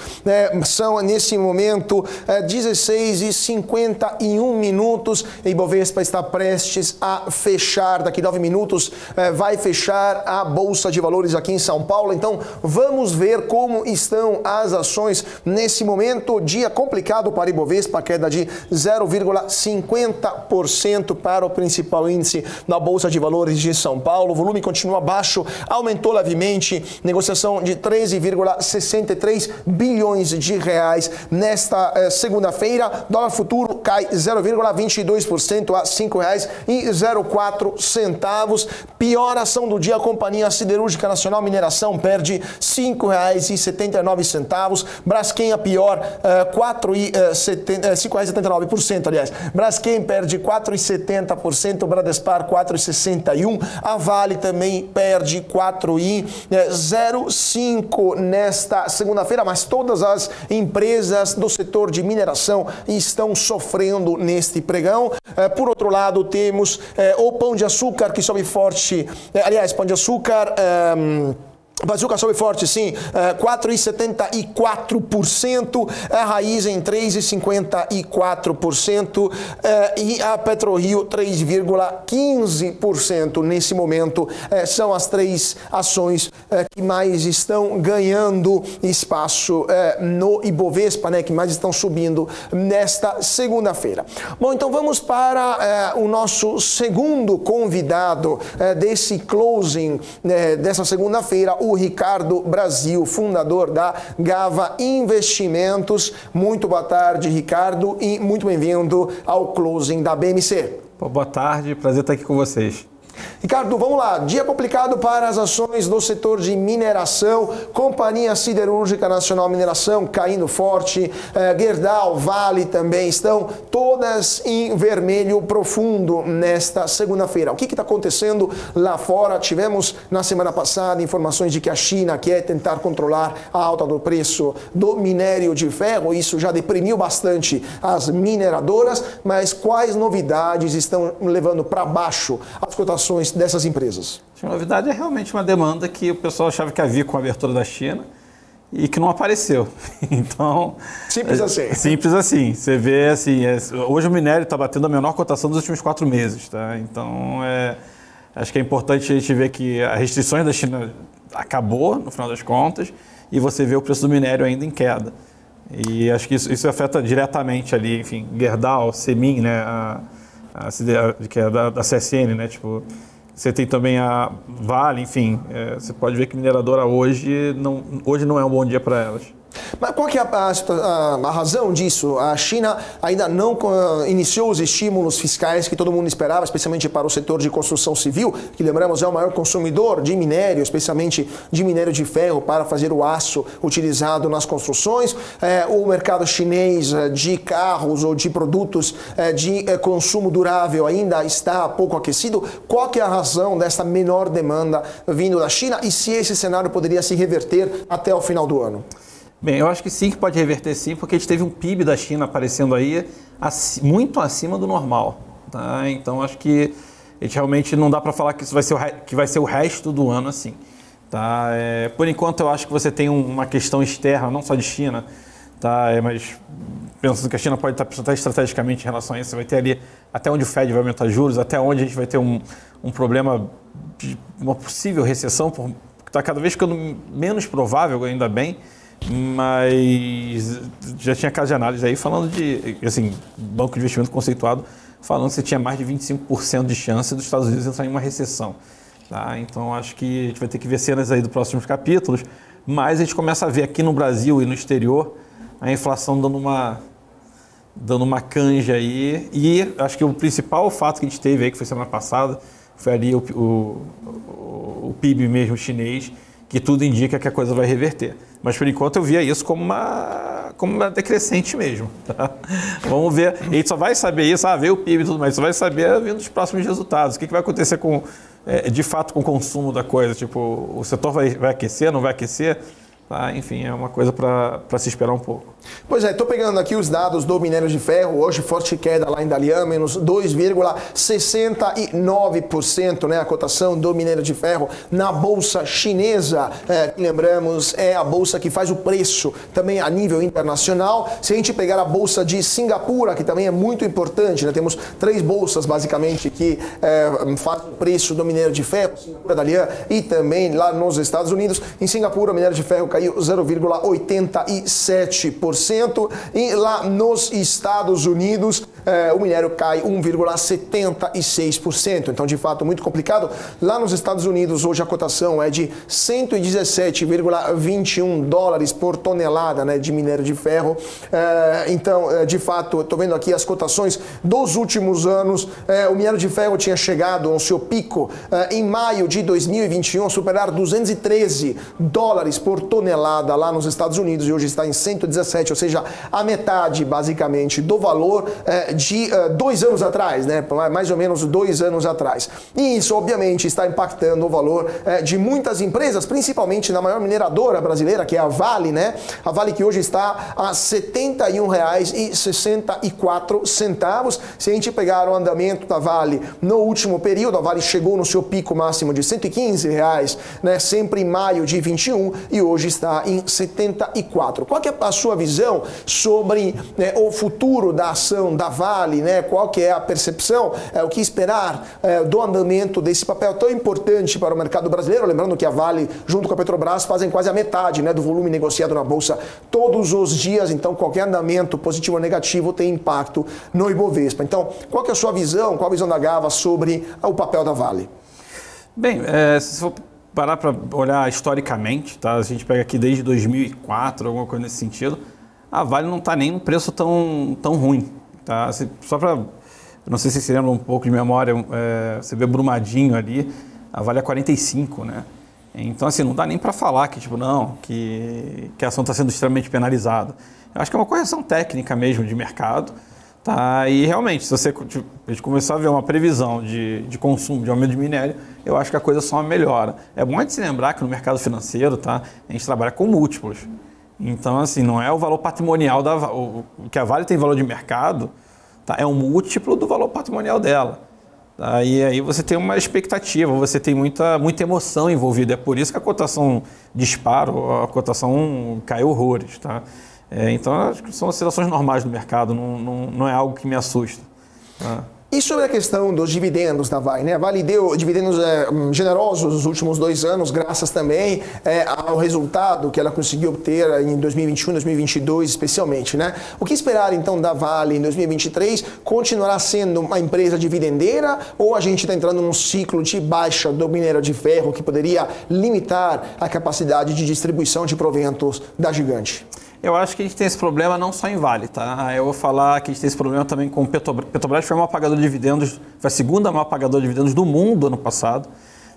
São nesse momento 16h51. Ibovespa está prestes a fechar. Daqui 9 minutos vai fechar a Bolsa de Valores aqui em São Paulo. Então vamos ver como estão as ações nesse momento. Dia complicado para Ibovespa, queda de 0,50% para o principal índice na Bolsa de Valores de São Paulo. O volume continua baixo, aumentou levemente, negociação de 13,63 bilhões de reais nesta segunda-feira. Dólar futuro cai 0,22% a R$ 5,04. Pior ação do dia, a Companhia Siderúrgica Nacional Mineração perde R$ 5,79. Braskem, a pior, 5,79%, aliás. Braskem perde 4,70%, Bradespar 4,61%, a Vale também perde 4,05% nesta segunda-feira, mas todas as empresas do setor de mineração estão sofrendo neste pregão. Por outro lado, temos o Pão de Açúcar, que sobe forte, Pão de Açúcar... Bazuca sobe forte, sim, 4,74%, a Raízen 3,54% e a PetroRio 3,15%. Nesse momento, são as três ações que mais estão ganhando espaço no Ibovespa, que mais estão subindo nesta segunda-feira. Bom, então vamos para o nosso segundo convidado desse closing dessa segunda-feira, o Ricardo Brasil, fundador da Gava Investimentos. Muito boa tarde, Ricardo, e muito bem-vindo ao closing da BMC. Boa tarde, prazer estar aqui com vocês. Ricardo, vamos lá. Dia complicado para as ações do setor de mineração. Companhia Siderúrgica Nacional Mineração caindo forte. Gerdau, Vale também estão todas em vermelho profundo nesta segunda-feira. O que está acontecendo lá fora? Tivemos na semana passada informações de que a China quer tentar controlar a alta do preço do minério de ferro. Isso já deprimiu bastante as mineradoras, mas quais novidades estão levando para baixo as cotações dessas empresas? A novidade é realmente uma demanda que o pessoal achava que havia com a abertura da China e que não apareceu. Então, simples assim. Simples assim. Você vê assim, hoje o minério está batendo a menor cotação dos últimos 4 meses, tá? Então, acho que é importante a gente ver que as restrições da China acabou no final das contas e você vê o preço do minério ainda em queda. E acho que isso afeta diretamente ali, enfim, Gerdau, Semin, né? Que é da CSN, né? Tipo, você tem também a Vale, enfim, você pode ver que mineradora hoje não é um bom dia para elas. Mas qual que é a razão disso? A China ainda não iniciou os estímulos fiscais que todo mundo esperava, especialmente para o setor de construção civil, que, lembramos, é o maior consumidor de minério, especialmente de minério de ferro, para fazer o aço utilizado nas construções. O mercado chinês de carros ou de produtos de consumo durável ainda está pouco aquecido. Qual que é a razão dessa menor demanda vindo da China e se esse cenário poderia se reverter até o final do ano? Bem, eu acho que sim, que pode reverter sim, porque a gente teve um PIB da China aparecendo aí muito acima do normal. Tá? Então, acho que a gente realmente não dá para falar que isso vai ser o resto do ano assim. Tá? Por enquanto, eu acho que você tem uma questão externa, não só de China, tá? Mas pensando que a China pode estar pensando estrategicamente em relação a isso, você vai ter ali até onde o Fed vai aumentar juros, até onde a gente vai ter um problema de uma possível recessão, que está cada vez ficando menos provável, ainda bem. Mas já tinha caso de análise aí falando de, assim, banco de investimento conceituado, falando que você tinha mais de 25% de chance dos Estados Unidos entrar em uma recessão. Tá? Então, acho que a gente vai ter que ver cenas aí dos próximos capítulos, mas a gente começa a ver aqui no Brasil e no exterior a inflação dando uma canja aí. E acho que o principal fato que a gente teve aí, que foi semana passada, foi ali o PIB mesmo chinês, que tudo indica que a coisa vai reverter. Mas, por enquanto, eu via isso como uma decrescente mesmo. Tá? Vamos ver. A gente só vai saber isso, ver o PIB e tudo mais, só vai saber vendo os próximos resultados. O que vai acontecer com de fato com o consumo da coisa. Tipo, o setor vai aquecer, não vai aquecer? Tá? Enfim, é uma coisa para se esperar um pouco. Pois é, estou pegando aqui os dados do minério de ferro, hoje forte queda lá em Dalian, menos 2,69%, né, a cotação do minério de ferro na bolsa chinesa, lembramos, é a bolsa que faz o preço também a nível internacional. Se a gente pegar a bolsa de Singapura, que também é muito importante, né, temos 3 bolsas basicamente que fazem o preço do minério de ferro, Singapura, Dalian e também lá nos Estados Unidos. Em Singapura, o minério de ferro caiu 0,87%, e lá nos Estados Unidos o minério cai 1,76%. Então, de fato, muito complicado. Lá nos Estados Unidos, hoje a cotação é de 117,21 dólares por tonelada, né, de minério de ferro. Então, de fato, estou vendo aqui as cotações dos últimos anos. O minério de ferro tinha chegado ao seu pico em maio de 2021, a superar 213 dólares por tonelada lá nos Estados Unidos, e hoje está em 117, ou seja, a metade, basicamente, do valor de 2 anos atrás, né? Mais ou menos 2 anos atrás. E isso, obviamente, está impactando o valor de muitas empresas, principalmente na maior mineradora brasileira, que é a Vale, né? A Vale, que hoje está a R$ 71,64. Se a gente pegar o andamento da Vale no último período, a Vale chegou no seu pico máximo de R$ 115, né? Sempre em maio de 21, e hoje está em 74. Qual que é a sua visão sobre o futuro da ação da Vale, né? Qual que é a percepção, o que esperar do andamento desse papel tão importante para o mercado brasileiro? Lembrando que a Vale, junto com a Petrobras, fazem quase a metade, né, do volume negociado na Bolsa todos os dias, então qualquer andamento positivo ou negativo tem impacto no Ibovespa. Então, qual que é a sua visão, qual a visão da Gava sobre o papel da Vale? Bem, se for parar para olhar historicamente, tá? A gente pega aqui desde 2004, alguma coisa nesse sentido, a Vale não está nem num preço tão ruim. Tá? Só para, não sei se você lembra um pouco de memória, você vê Brumadinho ali, a Vale é 45, né? Então, assim, não dá nem para falar que, tipo, não, que a ação está sendo extremamente penalizada. Eu acho que é uma correção técnica mesmo de mercado. Tá? E realmente, se a gente começar a ver uma previsão de consumo, de aumento de minério, eu acho que a coisa só melhora. É bom a gente se lembrar que no mercado financeiro, tá, a gente trabalha com múltiplos. Então, assim, não é o valor patrimonial o que a Vale tem valor de mercado, tá, é um múltiplo do valor patrimonial dela. Tá? E aí você tem uma expectativa, você tem muita emoção envolvida. É por isso que a cotação dispara, a cotação caiu horrores. Tá? Então, acho que são oscilações normais do mercado, não é algo que me assusta. Tá? E sobre a questão dos dividendos da Vale, né? A Vale deu dividendos generosos nos últimos 2 anos, graças também ao resultado que ela conseguiu obter em 2021 e 2022, especialmente, né? O que esperar, então, da Vale em 2023? Continuará sendo uma empresa dividendeira, ou a gente está entrando num ciclo de baixa do minério de ferro que poderia limitar a capacidade de distribuição de proventos da gigante? Eu acho que a gente tem esse problema não só em Vale, tá? Eu vou falar que a gente tem esse problema também com Petrobras. Petrobras foi o maior pagador de dividendos, foi a segunda maior pagadora de dividendos do mundo ano passado.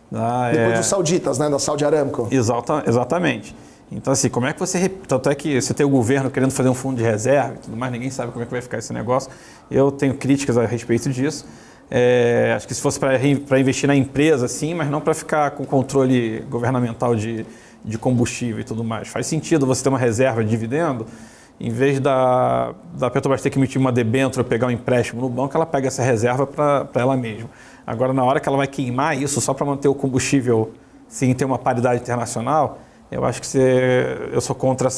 Tá? Depois dos sauditas, né? Da Saudi Aramco. Exatamente. Então, assim, como é que você... Tanto é que você tem o governo querendo fazer um fundo de reserva e tudo mais, ninguém sabe como é que vai ficar esse negócio. Eu tenho críticas a respeito disso. Acho que se fosse para investir na empresa, sim, mas não para ficar com controle governamental de combustível e tudo mais. Faz sentido você ter uma reserva de dividendo, em vez da Petrobras ter que emitir uma debênture ou pegar um empréstimo no banco, ela pega essa reserva para ela mesma. Agora, na hora que ela vai queimar isso só para manter o combustível sem ter uma paridade internacional, eu acho que eu sou contra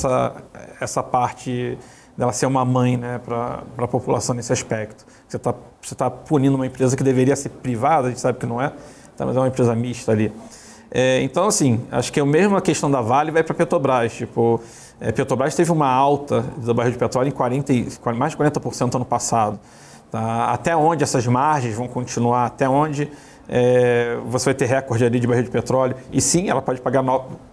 essa parte dela ser uma mãe, né, para a população nesse aspecto. Você tá punindo uma empresa que deveria ser privada, a gente sabe que não é, tá, mas é uma empresa mista ali. Então, assim, acho que a mesma questão da Vale vai para a Petrobras. Tipo, Petrobras teve uma alta do barril de petróleo em mais de 40% ano passado. Tá? Até onde essas margens vão continuar? Até onde você vai ter recorde ali de barril de petróleo? E sim, ela pode pagar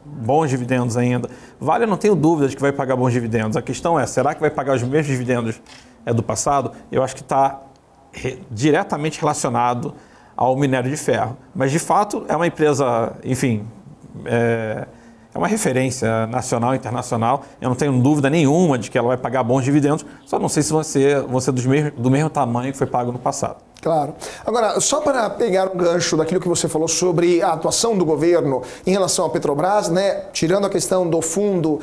bons dividendos ainda. Vale, eu não tenho dúvida de que vai pagar bons dividendos. A questão é, será que vai pagar os mesmos dividendos do passado? Eu acho que está diretamente relacionado ao minério de ferro. Mas, de fato, é uma empresa, enfim, é uma referência nacional e internacional. Eu não tenho dúvida nenhuma de que ela vai pagar bons dividendos, só não sei se vão ser do mesmo tamanho que foi pago no passado. Claro. Agora, só para pegar um gancho daquilo que você falou sobre a atuação do governo em relação à Petrobras, né, tirando a questão do fundo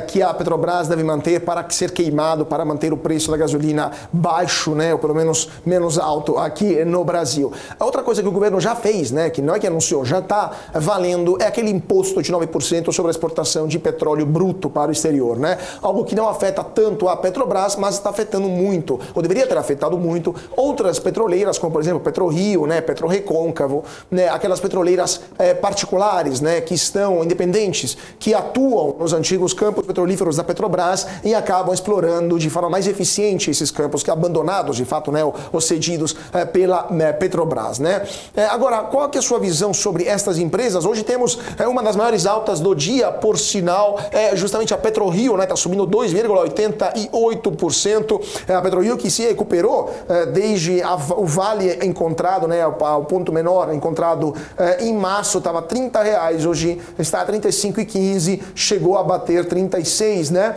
que a Petrobras deve manter para ser queimado, para manter o preço da gasolina baixo, né, ou pelo menos menos alto aqui no Brasil. A outra coisa que o governo já fez, né, que não é que anunciou, já está valendo, é aquele imposto de 9% sobre a exportação de petróleo bruto para o exterior, né? Algo que não afeta tanto a Petrobras, mas está afetando muito, ou deveria ter afetado muito, outras petroleiras, como por exemplo PetroRio, né, PetroRecôncavo, né, aquelas petroleiras particulares, né, que estão independentes, que atuam nos antigos campos petrolíferos da Petrobras e acabam explorando de forma mais eficiente esses campos que abandonados, de fato, né, ou cedidos pela Petrobras, né? Agora, qual que é a sua visão sobre estas empresas? Hoje temos uma das maiores altas do dia, por sinal, justamente a PetroRio, né, está subindo 2,88%. A PetroRio que se recuperou desde o vale encontrado, né, o ponto menor encontrado em março, estava R$30, hoje está a 35,15, chegou a bater 36, né?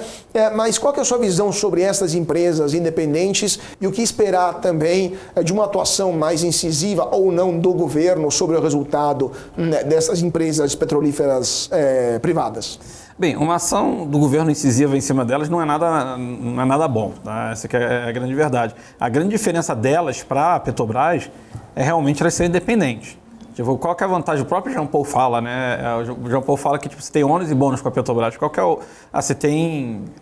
Mas qual que é a sua visão sobre essas empresas independentes e o que esperar também de uma atuação mais incisiva ou não do governo sobre o resultado, né, dessas empresas petrolíferas privadas? Bem, uma ação do governo incisiva em cima delas não é nada bom, tá? Essa que é a grande verdade. A grande diferença delas para a Petrobras é realmente elas serem independentes. Tipo, qual que é a vantagem? O próprio Jean Paul fala, né? O Jean Paul fala que tipo, você tem ônus e bônus com a Petrobras. Qual que é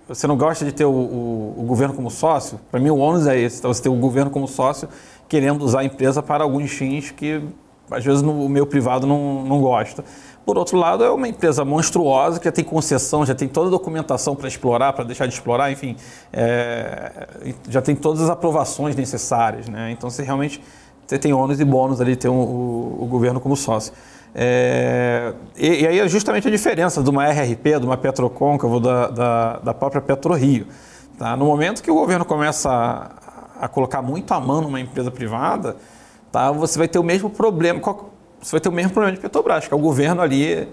você não gosta de ter o governo como sócio? Para mim o ônus é esse. Então, você tem o governo como sócio querendo usar a empresa para alguns fins que às vezes o meio privado não gosta. Por outro lado, é uma empresa monstruosa que já tem concessão, já tem toda a documentação para explorar, para deixar de explorar, enfim, já tem todas as aprovações necessárias, né? Então, você tem ônus e bônus ali, tem o governo como sócio. E aí é justamente a diferença de uma RRP, de uma PetroRecôncavo, da própria PetroRio. Tá? No momento que o governo começa a colocar muito a mão numa empresa privada, tá? Você vai ter o mesmo problema. Você vai ter o mesmo problema de Petrobras, que é o governo ali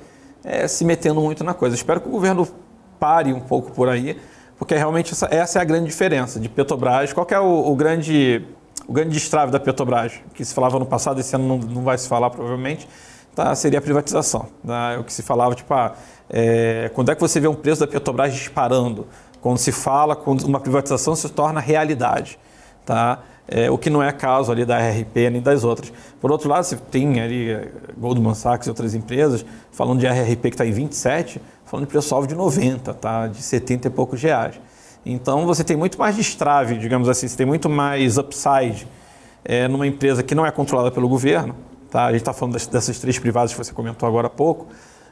se metendo muito na coisa. Espero que o governo pare um pouco por aí, porque realmente essa é a grande diferença de Petrobras. Qual que é o grande destrave da Petrobras, que se falava no passado, esse ano não vai se falar provavelmente, tá? Seria a privatização. Tá? O que se falava, tipo, quando é que você vê um preço da Petrobras disparando? Quando se fala, quando uma privatização se torna realidade. Tá? O que não é caso ali da RRP nem das outras. Por outro lado, você tem ali Goldman Sachs e outras empresas falando de RRP que está em 27, falando de preço-alvo de 90, tá? De 70 e poucos reais. Então, você tem muito mais destrave, digamos assim, você tem muito mais upside numa empresa que não é controlada pelo governo, tá? A gente está falando dessas três privadas que você comentou agora há pouco,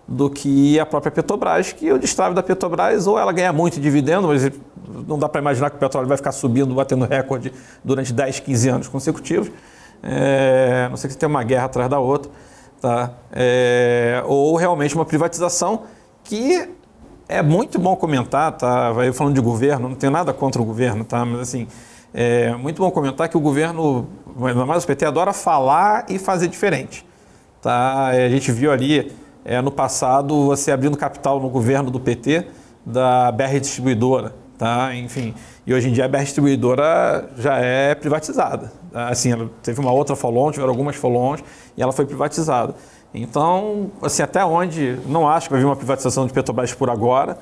do que a própria Petrobras, que o destrave da Petrobras, ou ela ganha muito dividendo, mas não dá para imaginar que o petróleo vai ficar subindo, batendo recorde durante 10, 15 anos consecutivos, não sei se tem uma guerra atrás da outra, tá? Ou realmente uma privatização que é muito bom comentar, tá? Vai falando de governo, não tenho nada contra o governo, tá? Mas assim, é muito bom comentar que o governo, ainda mais o PT, adora falar e fazer diferente, tá? A gente viu ali no passado você abrindo capital no governo do PT da BR Distribuidora, tá? Enfim, e hoje em dia a BR Distribuidora já é privatizada, tá? Assim, ela teve uma outra follow-on, tiveram algumas follow-ons e ela foi privatizada. Então, assim, até onde, não acho que vai vir uma privatização de Petrobras por agora,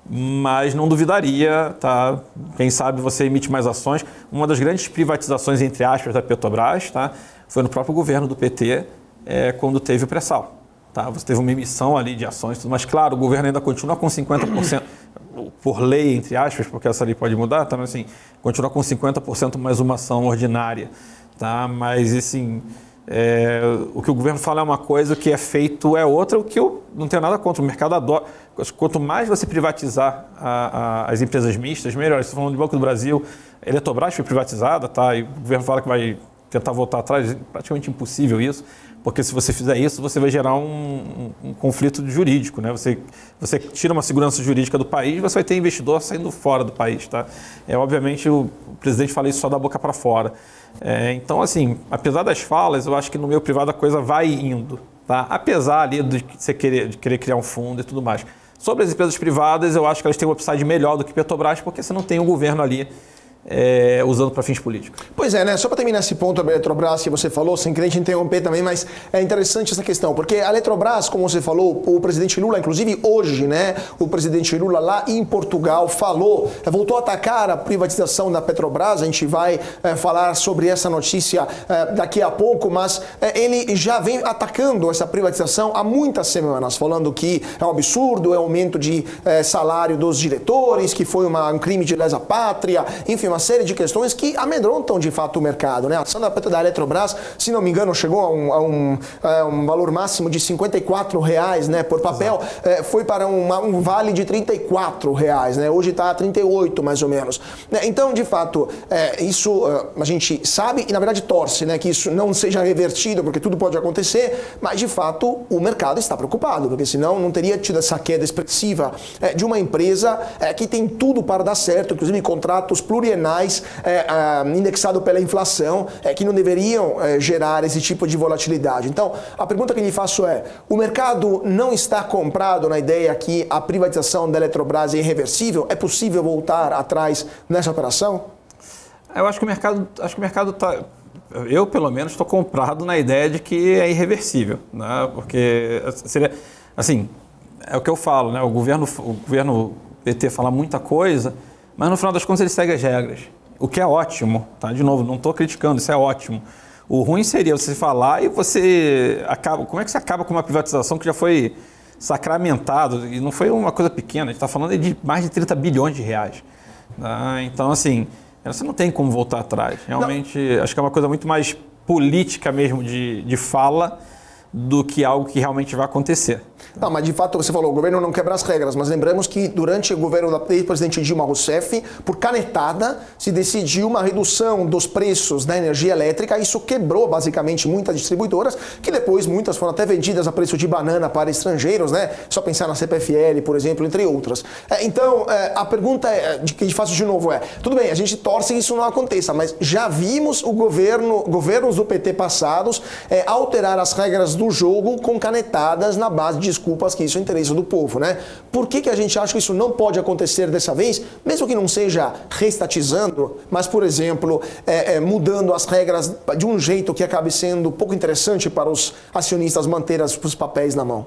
mas não duvidaria, tá? Quem sabe você emite mais ações. Uma das grandes privatizações, entre aspas, da Petrobras, tá? Foi no próprio governo do PT, quando teve o pré-sal. Tá? Você teve uma emissão ali de ações, mas claro, o governo ainda continua com 50%, por lei, entre aspas, porque essa lei pode mudar, tá? Mas assim, continua com 50% mais uma ação ordinária. Tá? Mas assim, o que o governo fala é uma coisa, o que é feito é outra, o que eu não tenho nada contra. O mercado adora. Quanto mais você privatizar as empresas mistas, melhor. Estou falando do Banco do Brasil, a Eletrobras foi privatizada, tá? E o governo fala que vai tentar voltar atrás, é praticamente impossível isso, porque se você fizer isso, você vai gerar um conflito jurídico, né? Você tira uma segurança jurídica do país, você vai ter investidor saindo fora do país, tá? Obviamente, o presidente fala isso só da boca para fora. Então, assim, apesar das falas, eu acho que no meio privado a coisa vai indo, tá? Apesar ali de você querer criar um fundo e tudo mais. Sobre as empresas privadas, eu acho que elas têm um upside melhor do que Petrobras, porque você não tem o governo ali usando para fins políticos. Pois é, né? Só para terminar esse ponto da Eletrobras que você falou, sem querer te interromper também, mas é interessante essa questão, porque a Eletrobras, como você falou, o presidente Lula, inclusive hoje, né? O presidente Lula lá em Portugal falou, voltou a atacar a privatização da Petrobras, a gente vai falar sobre essa notícia daqui a pouco, mas ele já vem atacando essa privatização há muitas semanas, falando que é um absurdo, é um aumento de salário dos diretores, que foi um crime de lesa pátria, enfim, uma série de questões que amedrontam de fato o mercado, né? A ação da Eletrobras, se não me engano, chegou a um valor máximo de R$54, né, por papel, foi para um vale de R$34, né? Hoje está a 38 mais ou menos. Então, de fato, isso a gente sabe e na verdade torce, né, que isso não seja revertido, porque tudo pode acontecer, mas de fato o mercado está preocupado, porque senão não teria tido essa queda expressiva de uma empresa que tem tudo para dar certo, inclusive contratos plurianuais indexado pela inflação, que não deveriam gerar esse tipo de volatilidade. Então, a pergunta que lhe faço é, o mercado não está comprado na ideia que a privatização da Eletrobras é irreversível? É possível voltar atrás nessa operação? Eu acho que o mercado está... Eu, pelo menos, estou comprado na ideia de que é irreversível, né? Porque seria... Assim, é o que eu falo, né? O governo PT fala muita coisa, mas no final das contas ele segue as regras, o que é ótimo, tá? De novo, não estou criticando, isso é ótimo. O ruim seria você falar e você acaba... Como é que você acaba com uma privatização que já foi sacramentado e não foi uma coisa pequena, a gente está falando de mais de 30 bilhões de reais. Tá? Então, assim, você não tem como voltar atrás. Realmente, acho que é uma coisa muito mais política mesmo de fala do que algo que realmente vai acontecer. Não, mas de fato você falou, o governo não quebra as regras, mas lembramos que durante o governo da ex-presidente Dilma Rousseff, por canetada, se decidiu uma redução dos preços da energia elétrica, isso quebrou basicamente muitas distribuidoras, que depois muitas foram até vendidas a preço de banana para estrangeiros, né? Só pensar na CPFL, por exemplo, entre outras. Então, a pergunta que eu faço de novo tudo bem, a gente torce que isso não aconteça, mas já vimos o governos do PT passados alterar as regras do jogo com canetadas na base de desculpas que isso é interesse do povo, né? Por que a gente acha que isso não pode acontecer dessa vez, mesmo que não seja reestatizando, mas, por exemplo, mudando as regras de um jeito que acabe sendo pouco interessante para os acionistas manter os papéis na mão?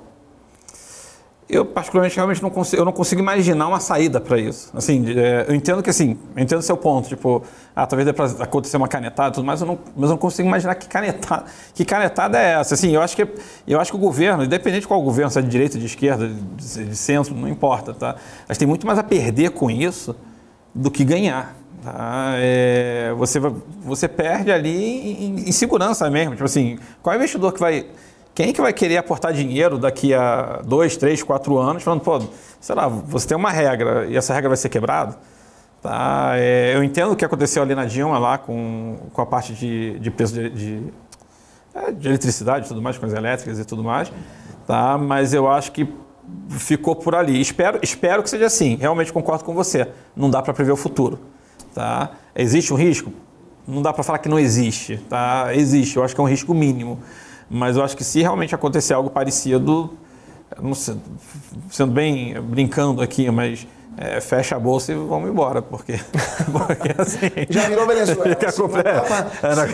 Eu, particularmente, realmente não consigo imaginar uma saída para isso. Assim, eu entendo que, assim, eu entendo o seu ponto, tipo, talvez dê para acontecer uma canetada e tudo mais, mas eu não consigo imaginar que canetada é essa. Assim, eu acho que o governo, independente de qual governo, se é de direita, de esquerda, de centro, não importa, tá? Mas tem muito mais a perder com isso do que ganhar. Tá? Você perde ali em segurança mesmo. Tipo assim, qual é o investidor que vai... Quem que vai querer aportar dinheiro daqui a 2, 3, 4 anos, falando, pô, sei lá, você tem uma regra e essa regra vai ser quebrada? Tá? Eu entendo o que aconteceu ali na Dilma, lá com a parte de preço de eletricidade e tudo mais, com as elétricas e tudo mais, tá? Mas eu acho que ficou por ali. Espero que seja assim, realmente concordo com você. Não dá para prever o futuro. Tá? Existe um risco? Não dá para falar que não existe. Tá? Existe, eu acho que é um risco mínimo. Mas eu acho que se realmente acontecer algo parecido, não sei, sendo bem brincando aqui, mas fecha a bolsa e vamos embora, porque assim... Já virou Venezuela.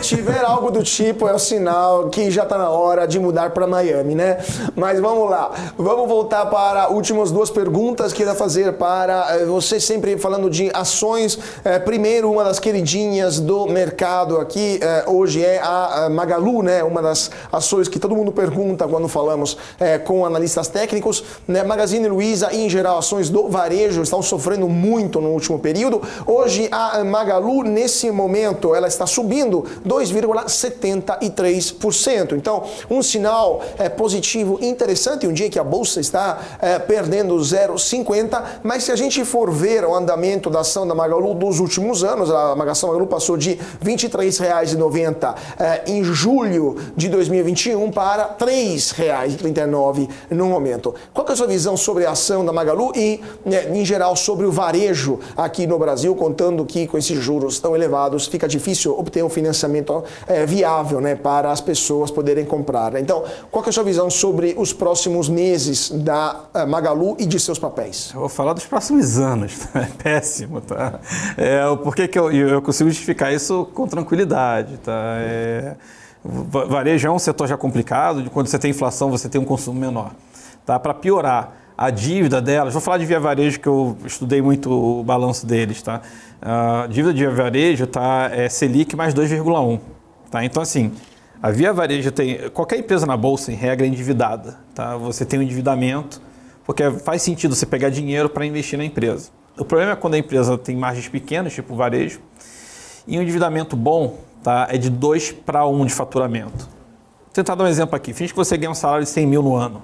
Se tiver algo do tipo, é o sinal que já está na hora de mudar para Miami, né? Mas vamos lá. Vamos voltar para últimas duas perguntas que eu ia fazer para você, sempre falando de ações. Primeiro, uma das queridinhas do mercado aqui, hoje é a Magalu, né? Uma das ações que todo mundo pergunta quando falamos com analistas técnicos, né? Magazine Luiza e, em geral, ações do varejo estão sofrendo muito no último período. Hoje a Magalu, nesse momento, ela está subindo 2,73%. Então, um sinal positivo interessante, um dia que a bolsa está perdendo 0,50%, mas se a gente for ver o andamento da ação da Magalu dos últimos anos, a ação Magalu passou de R$ 23,90 em julho de 2021 para R$ 3,39 no momento. Qual que é a sua visão sobre a ação da Magalu e, em geral, geral, sobre o varejo aqui no Brasil, contando que com esses juros tão elevados fica difícil obter um financiamento viável, né, para as pessoas poderem comprar. Então, qual que é a sua visão sobre os próximos meses da Magalu e de seus papéis? Eu vou falar dos próximos anos, tá? É péssimo, tá? Por que eu consigo justificar isso com tranquilidade, tá? Varejo é um setor já complicado, quando você tem inflação você tem um consumo menor, tá? Para piorar, a dívida delas, vou falar de Via Varejo que eu estudei muito o balanço deles, tá? A dívida de Via Varejo tá Selic mais 2,1, tá? Então assim, a Via Varejo tem, qualquer empresa na bolsa em regra é endividada, tá? Você tem um endividamento, porque faz sentido você pegar dinheiro para investir na empresa. O problema é quando a empresa tem margens pequenas, tipo varejo, e um endividamento bom, tá, é de 2 para 1 de faturamento. Vou tentar dar um exemplo aqui. Finge que você ganha um salário de 100 mil no ano.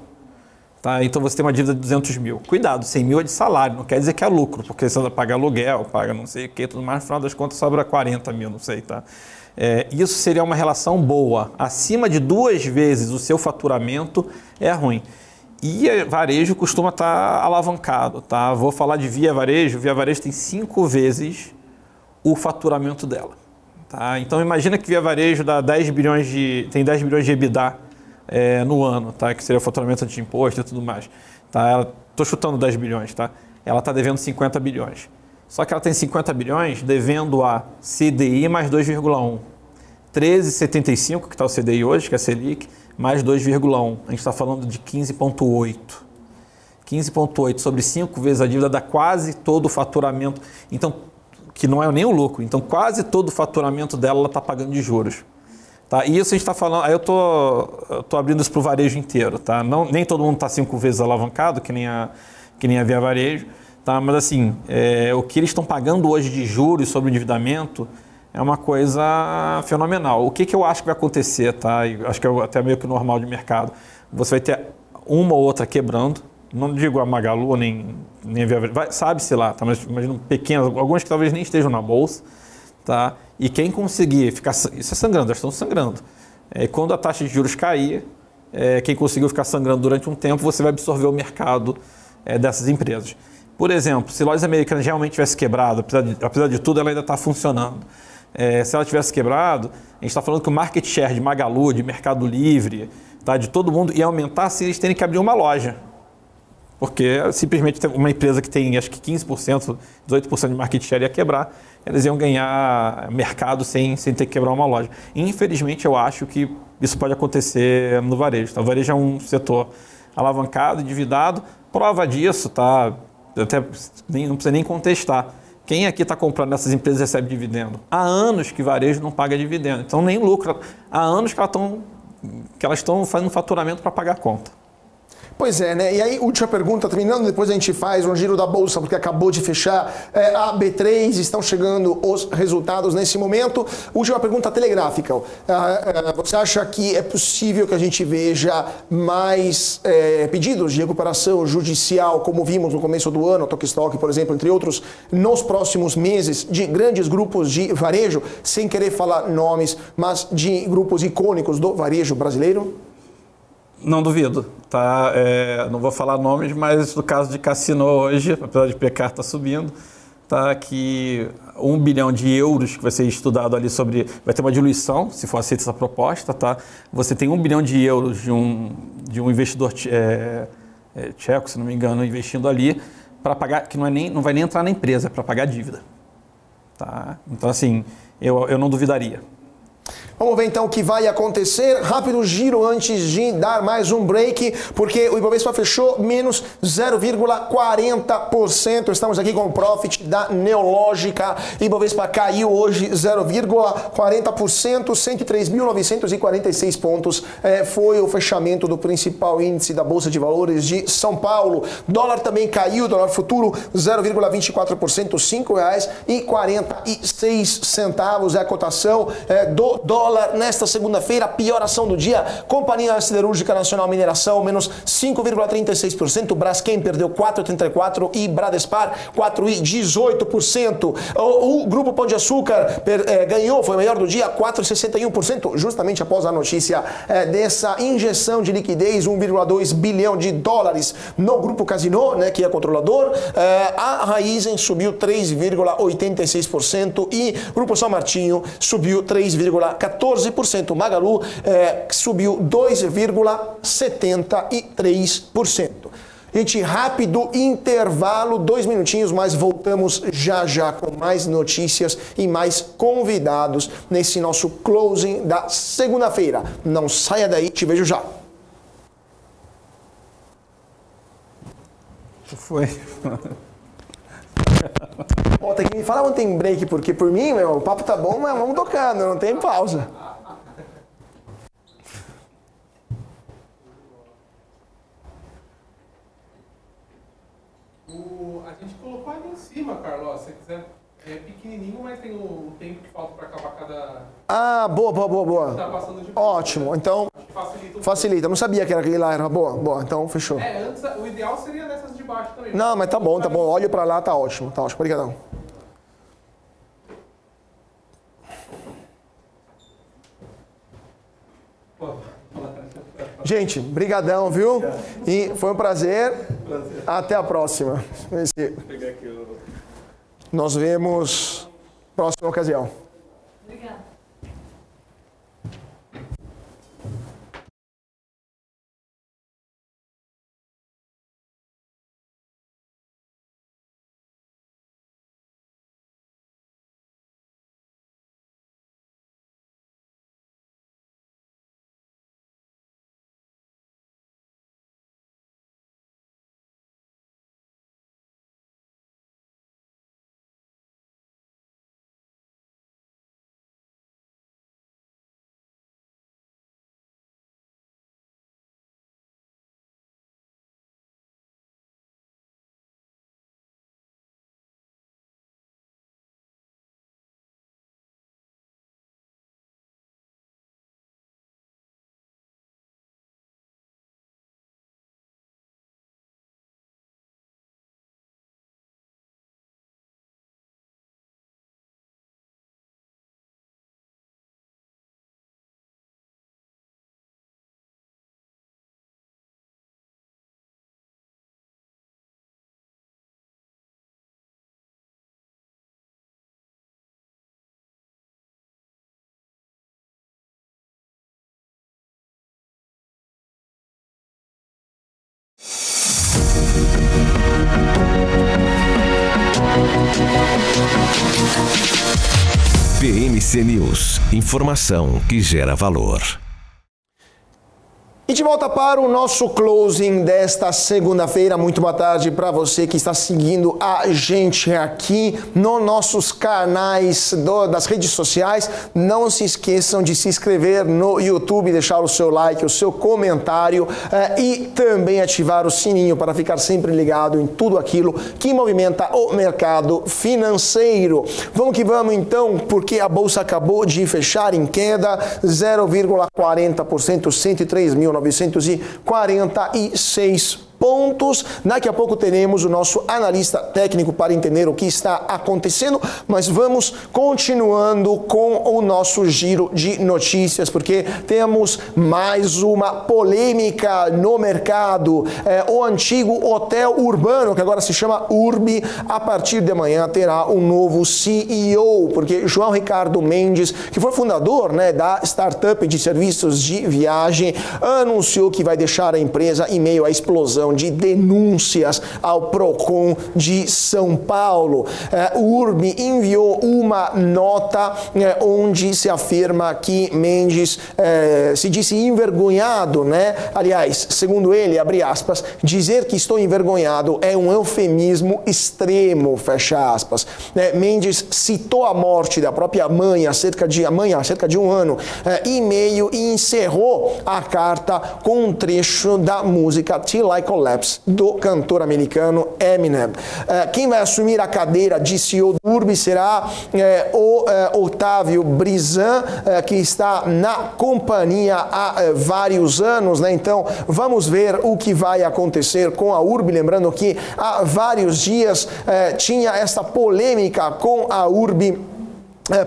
Tá? Então você tem uma dívida de 200 mil. Cuidado, 100 mil é de salário, não quer dizer que é lucro, porque você paga aluguel, paga não sei o que, tudo mais, no final das contas sobra 40 mil, não sei, tá? Isso seria uma relação boa. Acima de 2 vezes o seu faturamento é ruim. E varejo costuma estar alavancado, tá? Vou falar de Via Varejo tem 5 vezes o faturamento dela. Tá? Então imagina que Via Varejo dá tem 10 bilhões de EBITDA no ano, tá? Que seria o faturamento de imposto e tudo mais. Tá? Estou chutando 10 bilhões, tá? Ela está devendo 50 bilhões. Só que ela tem 50 bilhões devendo a CDI mais 2,1. 13,75, que está o CDI hoje, que é a Selic, mais 2,1. A gente está falando de 15,8. 15,8 sobre 5 vezes a dívida dá quase todo o faturamento. Então, que não é nem o lucro. Então, quase todo o faturamento dela ela está pagando de juros. Tá? E isso a gente está falando... Aí eu tô abrindo isso para o varejo inteiro. Tá? Nem todo mundo está 5 vezes alavancado, que nem a Via Varejo. Tá? Mas assim, o que eles estão pagando hoje de juros sobre o endividamento é uma coisa fenomenal. O que eu acho que vai acontecer? Tá? E acho que é até meio que normal de mercado. Você vai ter uma ou outra quebrando. Não digo a Magalu, nem a Via Varejo, sabe-se lá, tá? Mas imagino pequenas, algumas que talvez nem estejam na bolsa. Tá? E quem conseguir ficar... Isso é sangrando, elas estão sangrando. Quando a taxa de juros cair, quem conseguiu ficar sangrando durante um tempo, você vai absorver o mercado dessas empresas. Por exemplo, se Lojas Americanas realmente tivesse quebrado, apesar de tudo, ela ainda está funcionando. Se ela tivesse quebrado, a gente está falando que o market share de Magalu, de Mercado Livre, tá, de todo mundo, ia aumentar se eles terem que abrir uma loja. Porque simplesmente uma empresa que tem, acho que 15%, 18% de market share ia quebrar, eles iam ganhar mercado sem ter que quebrar uma loja. Infelizmente, eu acho que isso pode acontecer no varejo. Tá? O varejo é um setor alavancado, endividado. Prova disso, tá? Até não precisa nem contestar. Quem aqui está comprando essas empresas recebe dividendo? Há anos que varejo não paga dividendo, então nem lucro. Há anos que elas estão fazendo faturamento para pagar a conta. Pois é, né? E aí, última pergunta, terminando, depois a gente faz um giro da Bolsa, porque acabou de fechar a B3, estão chegando os resultados nesse momento. Última pergunta telegráfica. Você acha que é possível que a gente veja mais pedidos de recuperação judicial, como vimos no começo do ano, Tokstok, por exemplo, entre outros, nos próximos meses, de grandes grupos de varejo, sem querer falar nomes, mas de grupos icônicos do varejo brasileiro? Não duvido, tá? Não vou falar nomes, mas no caso de Cassino hoje, apesar de Pecar estar subindo, tá? Que 1 bilhão de euros que vai ser estudado ali sobre... Vai ter uma diluição, se for aceita essa proposta, tá? Você tem 1 bilhão de euros de um investidor tcheco, se não me engano, investindo ali para pagar, que não vai nem entrar na empresa, é para pagar a dívida. Tá? Então, assim, eu não duvidaria. Vamos ver então o que vai acontecer. Rápido giro antes de dar mais um break, porque o Ibovespa fechou menos 0,40%. Estamos aqui com o profit da Neológica. Ibovespa caiu hoje 0,40%, 103.946 pontos. Foi o fechamento do principal índice da Bolsa de Valores de São Paulo. Dólar também caiu, dólar futuro 0,24%, R$ 5,46. É a cotação do dólar dólar nesta segunda-feira, pior ação do dia. Companhia Siderúrgica Nacional Mineração, menos 5,36%. Braskem perdeu 4,34% e Bradespar 4,18%. O Grupo Pão de Açúcar ganhou, foi o melhor do dia, 4,61%, justamente após a notícia dessa injeção de liquidez, 1,2 bilhão de dólares no Grupo Casino, né, que é controlador. A Raízen subiu 3,86% e Grupo São Martinho subiu 3,14%. Magalu subiu 2,73%. Gente, rápido intervalo, 2 minutinhos, mas voltamos já já com mais notícias e mais convidados nesse nosso closing da segunda-feira. Não saia daí, te vejo já. Foi. Pô, tem que me falar quando tem break, porque por mim, meu, o papo tá bom, mas vamos tocando, não tem pausa. A gente colocou ali em cima, Carlos, se você quiser. É pequenininho, mas tem o tempo que falta para acabar cada... Ah, boa. Tá passando de... Ótimo, então facilita. Não sabia que era aquele lá, era boa, então fechou. Antes, o ideal seria nessas de baixo também. Não, mas tá bom. Olho pra lá, tá ótimo. Obrigadão. Gente, brigadão, viu? E foi um prazer. Até a próxima. Nós vemos na próxima ocasião. Obrigada. PMC News. Informação que gera valor. E de volta para o nosso closing desta segunda-feira. Muito boa tarde para você que está seguindo a gente aqui nos nossos canais das redes sociais. Não se esqueçam de se inscrever no YouTube, deixar o seu like, o seu comentário e também ativar o sininho para ficar sempre ligado em tudo aquilo que movimenta o mercado financeiro. Vamos que vamos então, porque a bolsa acabou de fechar em queda 0,40%, 103.946 pontos. Daqui a pouco teremos o nosso analista técnico para entender o que está acontecendo, mas vamos continuando com o nosso giro de notícias, porque temos mais uma polêmica no mercado. O antigo hotel urbano, que agora se chama Urbi, a partir de amanhã terá um novo CEO, porque João Ricardo Mendes, que foi fundador, da startup de serviços de viagem, anunciou que vai deixar a empresa em meio à explosão de denúncias ao Procon de São Paulo. O Urbi enviou uma nota onde se afirma que Mendes se disse envergonhado, Aliás, segundo ele, abre aspas, dizer que estou envergonhado é um eufemismo extremo, fecha aspas. Mendes citou a morte da própria mãe há cerca de um ano e meio e encerrou a carta com um trecho da música Till I Collapse, Collapse do cantor americano Eminem. Quem vai assumir a cadeira de CEO do Urbi será o Otávio Brizan, que está na companhia há vários anos, né? Então vamos ver o que vai acontecer com a Urbi. Lembrando que há vários dias tinha essa polêmica com a Urbi,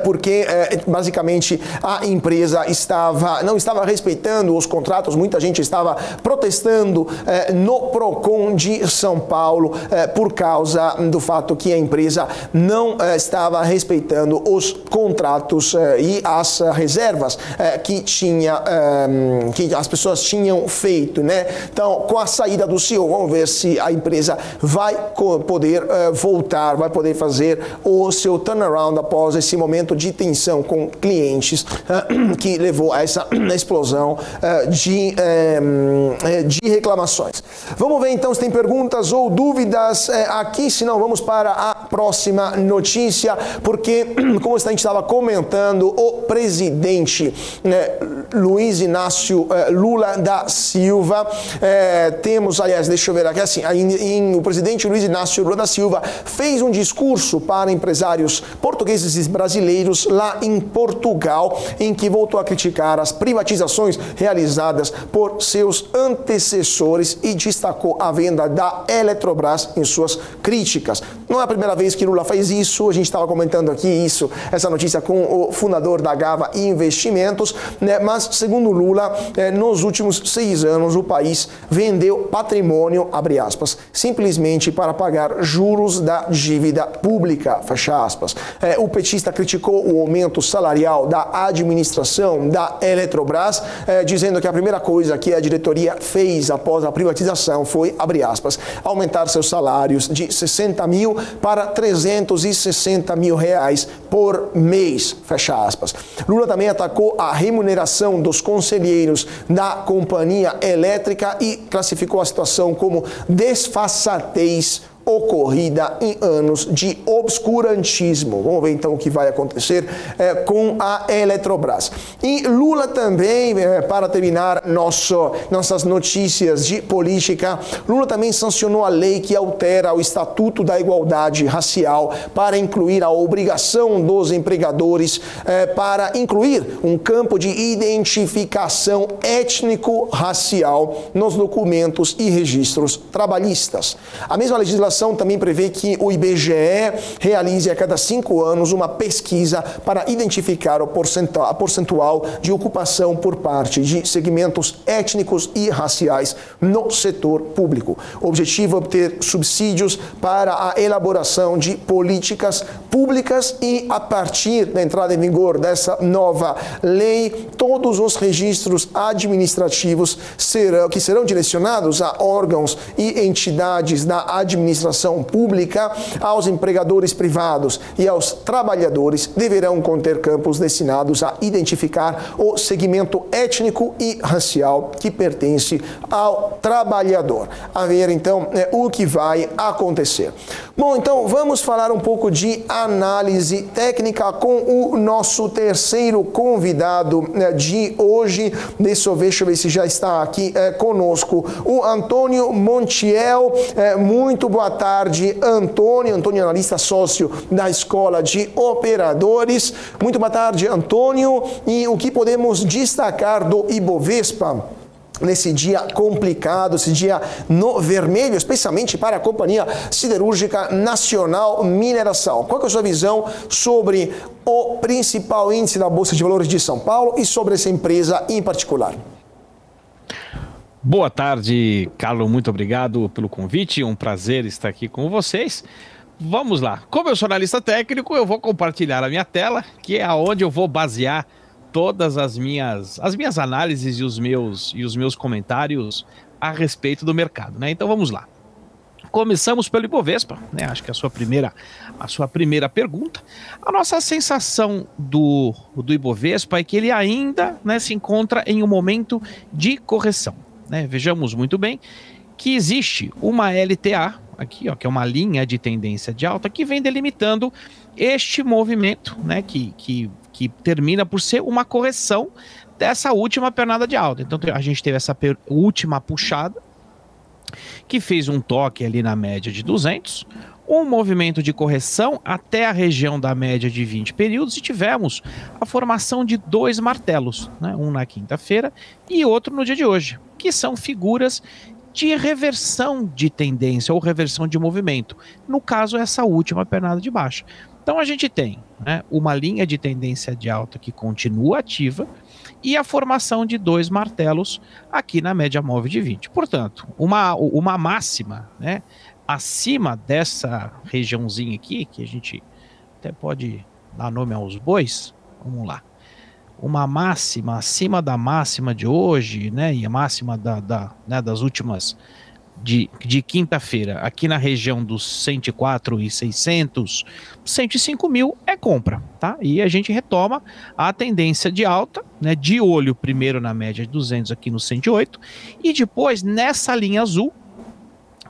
porque basicamente a empresa não estava respeitando os contratos, muita gente estava protestando no Procon de São Paulo por causa do fato que a empresa não estava respeitando os contratos e as reservas que as pessoas tinham feito, né? Então, com a saída do CEO, vamos ver se a empresa vai poder voltar, vai poder fazer o seu turnaround após esse momento de tensão com clientes que levou a essa explosão de reclamações. Vamos ver então se tem perguntas ou dúvidas aqui, se não vamos para a próxima notícia, porque como a gente estava comentando, o presidente Luiz Inácio Lula da Silva, temos, aliás, deixa eu ver aqui, assim, o presidente Luiz Inácio Lula da Silva fez um discurso para empresários portugueses e brasileiros lá em Portugal, em que voltou a criticar as privatizações realizadas por seus antecessores e destacou a venda da Eletrobras em suas críticas. Não é a primeira vez que Lula faz isso, a gente estava comentando aqui essa notícia com o fundador da Gava Investimentos, né? Mas segundo Lula, nos últimos 6 anos o país vendeu patrimônio, abre aspas, simplesmente para pagar juros da dívida pública, fecha aspas. O petista criticou o aumento salarial da administração da Eletrobras, dizendo que a primeira coisa que a diretoria fez após a privatização foi, abre aspas, aumentar seus salários de 60 mil para 360 mil reais por mês, fecha aspas. Lula também atacou a remuneração dos conselheiros da companhia elétrica e classificou a situação como desfaçatez ocorrida em anos de obscurantismo. Vamos ver então o que vai acontecer com a Eletrobras. E Lula também, para terminar nossas notícias de política, Lula também sancionou a lei que altera o Estatuto da Igualdade Racial para incluir a obrigação dos empregadores para incluir um campo de identificação étnico-racial nos documentos e registros trabalhistas. A mesma legislação também prevê que o IBGE realize a cada 5 anos uma pesquisa para identificar a percentual de ocupação por parte de segmentos étnicos e raciais no setor público. O objetivo é obter subsídios para a elaboração de políticas públicas e, a partir da entrada em vigor dessa nova lei, todos os registros administrativos que serão direcionados a órgãos e entidades da administração pública, aos empregadores privados e aos trabalhadores deverão conter campos destinados a identificar o segmento étnico e racial que pertence ao trabalhador. A ver então o que vai acontecer. Bom, então vamos falar um pouco de análise técnica com o nosso terceiro convidado de hoje. Deixa eu ver se já está aqui conosco, o Antônio Montiel. Muito boa tarde, Antônio. Antônio, analista sócio da Escola de Operadores. Muito boa tarde, Antônio. E o que podemos destacar do Ibovespa nesse dia complicado, esse dia no vermelho, especialmente para a Companhia Siderúrgica Nacional Mineração? Qual é a sua visão sobre o principal índice da Bolsa de Valores de São Paulo e sobre essa empresa em particular? Boa tarde, Carlos, muito obrigado pelo convite, um prazer estar aqui com vocês. Vamos lá, como eu sou analista técnico, eu vou compartilhar a minha tela, que é onde eu vou basear todas as minhas análises e os meus comentários a respeito do mercado, né? Então vamos lá. Começamos pelo Ibovespa, né? Acho que a sua primeira pergunta. A nossa sensação do Ibovespa é que ele ainda, né, se encontra em um momento de correção. Né? Vejamos muito bem que existe uma LTA aqui, ó, que é uma linha de tendência de alta que vem delimitando este movimento, né, que termina por ser uma correção dessa última pernada de alta. Então a gente teve essa última puxada que fez um toque ali na média de 200, um movimento de correção até a região da média de 20 períodos e tivemos a formação de 2 martelos, né? Um na quinta-feira e outro no dia de hoje, que são figuras de reversão de tendência ou reversão de movimento. No caso, essa última pernada de baixa. Então a gente tem, né, uma linha de tendência de alta que continua ativa e a formação de 2 martelos aqui na média móvel de 20. Portanto, uma máxima, né, acima dessa regiãozinha aqui, que a gente até pode dar nome aos bois, vamos lá. Uma máxima acima da máxima de hoje, né, e a máxima né, das últimas de quinta-feira, aqui na região dos 104.600, 105 mil é compra, tá? E a gente retoma a tendência de alta, né, de olho primeiro na média de 200 aqui no 108 e depois nessa linha azul,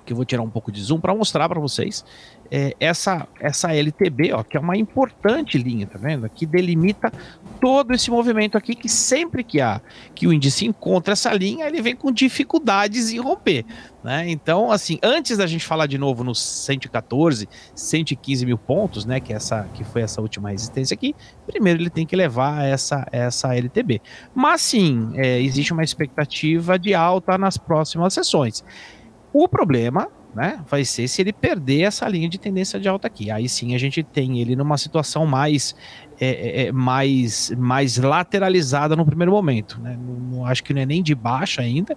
que eu vou tirar um pouco de zoom para mostrar para vocês, essa LTB, ó, que é uma importante linha, tá vendo? Que delimita todo esse movimento aqui, que sempre que o índice encontra essa linha, ele vem com dificuldades em romper, né? Então, assim, antes da gente falar de novo nos 114, 115 mil pontos, né, que foi essa última resistência aqui, primeiro ele tem que levar essa LTB. Mas sim, existe uma expectativa de alta nas próximas sessões. O problema, né, vai ser se ele perder essa linha de tendência de alta aqui. Aí sim a gente tem ele numa situação mais lateralizada no primeiro momento, né? Não acho que não é nem de baixa ainda,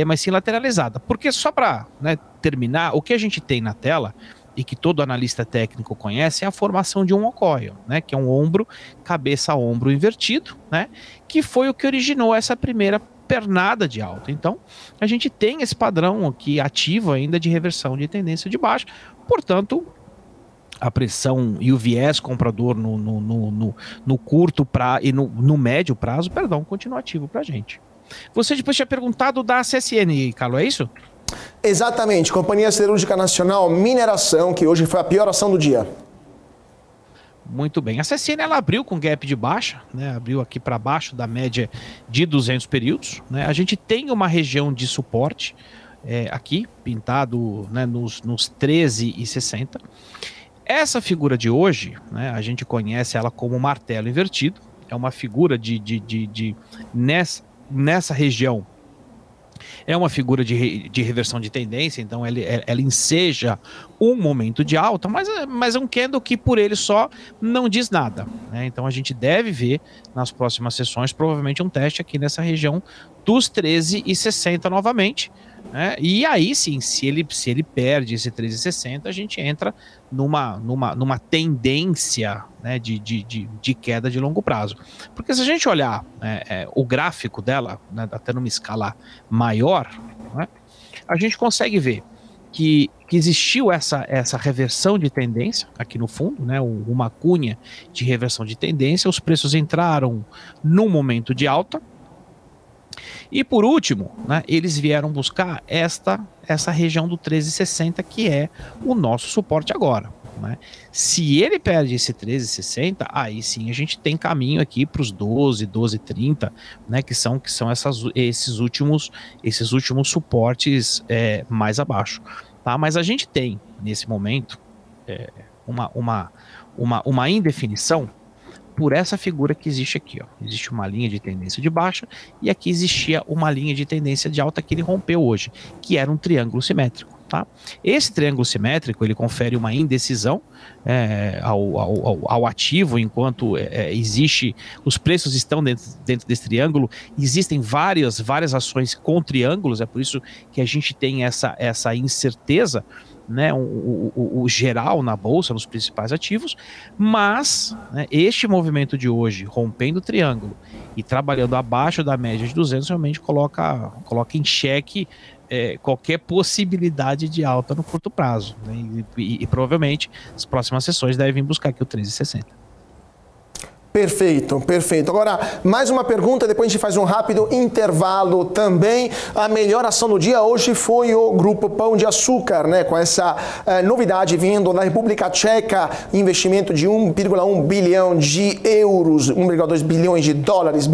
mas sim lateralizada. Porque só para, né, terminar, o que a gente tem na tela e que todo analista técnico conhece é a formação de um ocoio, né, que é um ombro, cabeça-ombro invertido, né, que foi o que originou essa primeira pernada de alta. Então, a gente tem esse padrão aqui ativo ainda de reversão de tendência de baixa, portanto, a pressão e o viés comprador no curto prazo e no médio prazo, perdão, continua ativo pra gente. Você depois tinha perguntado da CSN, Carlos, é isso? Exatamente, Companhia Siderúrgica Nacional Mineração, que hoje foi a pior ação do dia. Muito bem. A CSN ela abriu com gap de baixa, né? Abriu aqui para baixo da média de 200 períodos, né? A gente tem uma região de suporte aqui, pintado, né, nos 13,60. Essa figura de hoje, né, a gente conhece ela como martelo invertido. É uma figura nessa região. É uma figura de reversão de tendência, então ela enseja um momento de alta, mas é um candle que por ele só não diz nada, né? Então a gente deve ver nas próximas sessões provavelmente um teste aqui nessa região dos 13,60 novamente, né? E aí sim, se ele perde esse 13,60, a gente entra numa tendência, né, de queda de longo prazo. Porque se a gente olhar o gráfico dela, né, até numa escala maior, né, a gente consegue ver que existiu essa reversão de tendência aqui no fundo, né, uma cunha de reversão de tendência, os preços entraram num momento de alta, e por último, né, eles vieram buscar essa região do 13,60, que é o nosso suporte agora, né? Se ele perde esse 13,60, aí sim a gente tem caminho aqui para os 12,30, né, que são esses últimos suportes mais abaixo, tá? Mas a gente tem nesse momento uma indefinição por essa figura que existe aqui, ó. Existe uma linha de tendência de baixa e aqui existia uma linha de tendência de alta que ele rompeu hoje, que era um triângulo simétrico, tá? Esse triângulo simétrico, ele confere uma indecisão ao ativo, enquanto os preços estão dentro desse triângulo. Existem várias ações com triângulos, é por isso que a gente tem essa incerteza, né, o geral na bolsa, nos principais ativos, mas, né, este movimento de hoje, rompendo o triângulo e trabalhando abaixo da média de 200, realmente coloca em xeque qualquer possibilidade de alta no curto prazo, né, e provavelmente as próximas sessões devem buscar aqui o 13,60. Perfeito, perfeito. Agora, mais uma pergunta, depois a gente faz um rápido intervalo também. A melhor ação do dia hoje foi o Grupo Pão de Açúcar, né? Com essa novidade vindo da República Tcheca, investimento de 1,1 bilhão de euros, 1,2 bilhões de dólares,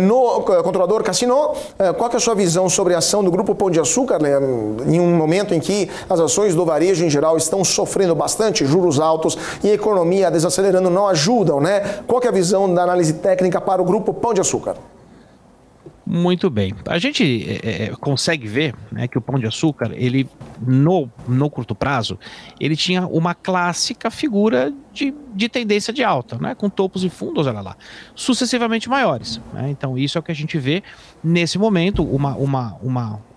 no controlador Cassino. Qual que é a sua visão sobre a ação do Grupo Pão de Açúcar, né? Em um momento em que as ações do varejo em geral estão sofrendo bastante, juros altos e economia desacelerando não ajudam, né? Qual que é a visão da análise técnica para o Grupo Pão de Açúcar? Muito bem. A gente consegue ver, né, que o Pão de Açúcar, ele no curto prazo, ele tinha uma clássica figura de tendência de alta, né, com topos e fundos, olha lá, sucessivamente maiores, né? Então isso é o que a gente vê nesse momento, uma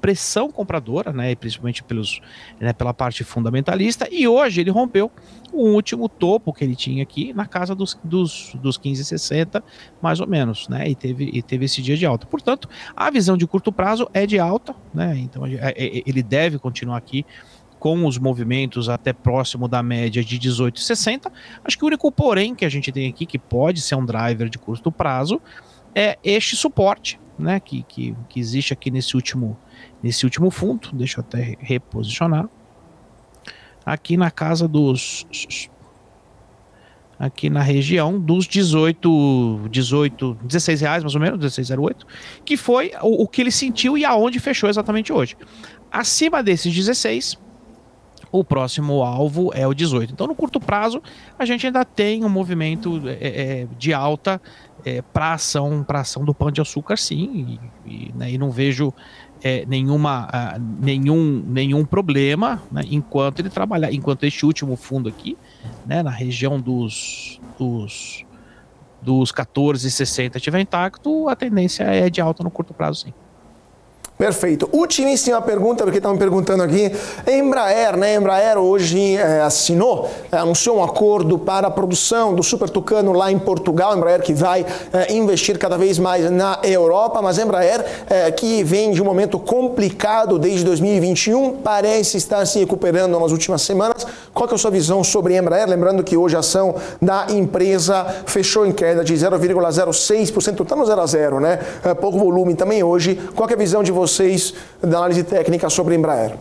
pressão compradora, né, principalmente pela parte fundamentalista, e hoje ele rompeu o último topo que ele tinha aqui na casa dos 15,60, mais ou menos, né, e teve esse dia de alta. Portanto, a visão de curto prazo é de alta, né, então ele deve continuar aqui com os movimentos até próximo da média de 18,60. Acho que o único porém que a gente tem aqui, que pode ser um driver de curto prazo, é este suporte, né, que existe aqui nesse último fundo. Deixa eu até reposicionar aqui na casa aqui na região dos 16 reais mais ou menos, 16,08, que foi o que ele sentiu e aonde fechou exatamente hoje. Acima desses 16, o próximo alvo é o 18. Então, no curto prazo, a gente ainda tem um movimento de alta para a ação do Pão de Açúcar, sim, e não vejo nenhum problema, né, enquanto ele trabalhar, enquanto este último fundo aqui, né, na região dos 14,60 estiver intacto, a tendência é de alta no curto prazo, sim. Perfeito. Ultimíssima pergunta, porque estão me perguntando aqui. Embraer, né? Embraer hoje anunciou um acordo para a produção do Super Tucano lá em Portugal. Embraer que vai investir cada vez mais na Europa, mas Embraer que vem de um momento complicado desde 2021, parece estar se recuperando nas últimas semanas. Qual que é a sua visão sobre Embraer? Lembrando que hoje a ação da empresa fechou em queda de 0,06%, está no 0 a 0, né? Pouco volume também hoje. Qual que é a visão de vocês da análise técnica sobre a Embraer?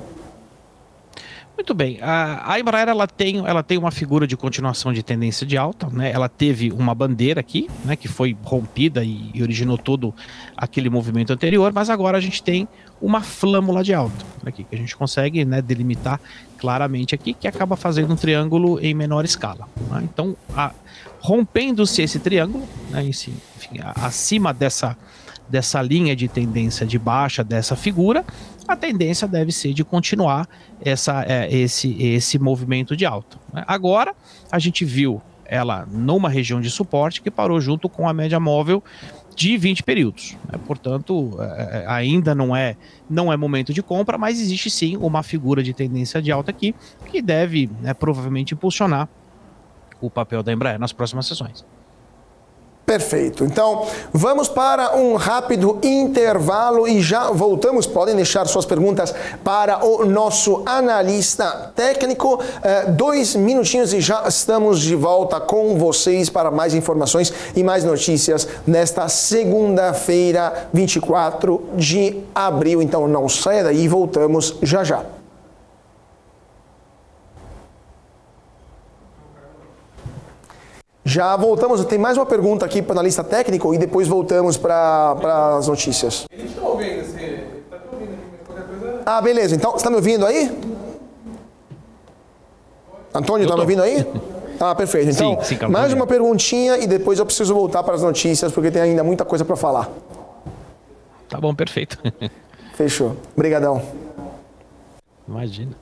Muito bem, a Embraer ela tem uma figura de continuação de tendência de alta, né? Ela teve uma bandeira aqui, né, que foi rompida e originou todo aquele movimento anterior, mas agora a gente tem uma flâmula de alta aqui, que a gente consegue, né, delimitar claramente aqui, que acaba fazendo um triângulo em menor escala, né? Então, rompendo-se esse triângulo, né, enfim, acima dessa linha de tendência de baixa dessa figura, a tendência deve ser de continuar esse movimento de alta, né? Agora, a gente viu ela numa região de suporte que parou junto com a média móvel de 20 períodos, né? Portanto, ainda não é momento de compra, mas existe sim uma figura de tendência de alta aqui que deve, né, provavelmente impulsionar o papel da Embraer nas próximas sessões. Perfeito. Então, vamos para um rápido intervalo e já voltamos. Podem deixar suas perguntas para o nosso analista técnico. 2 minutinhos e já estamos de volta com vocês para mais informações e mais notícias nesta segunda-feira, 24 de abril. Então, não saia daí, voltamos já já. Já voltamos, tem mais uma pergunta aqui para o analista técnico e depois voltamos para as notícias. Ele está ouvindo, ele está te ouvindo aqui, mas qualquer coisa... Ah, beleza. Então, você está me ouvindo aí? Antônio, está me ouvindo aí? Ah, perfeito. Então, sim, mais uma perguntinha e depois eu preciso voltar para as notícias porque tem ainda muita coisa para falar. Tá bom, perfeito. Fechou. Obrigadão. Imagina.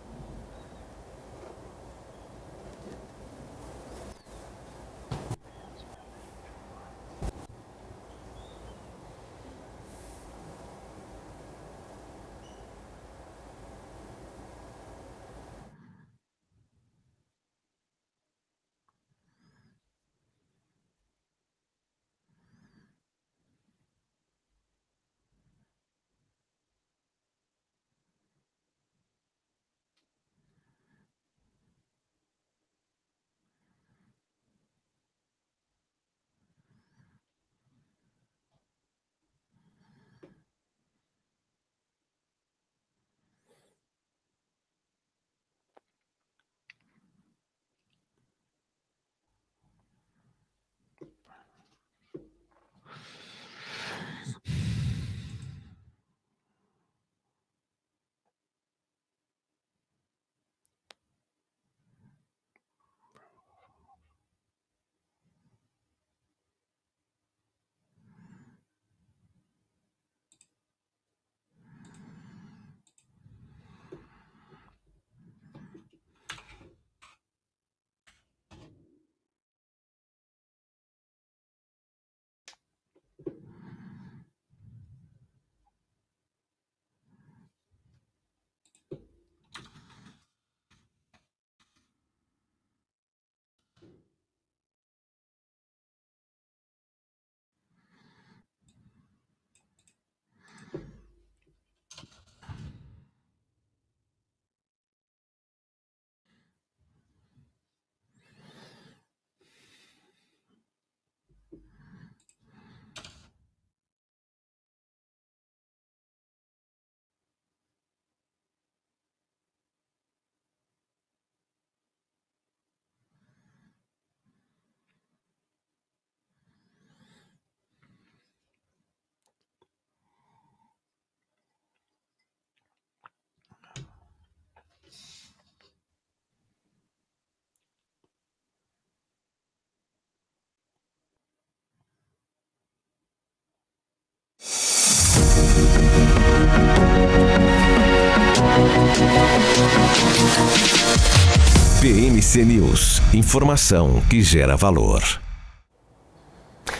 BMC News, informação que gera valor.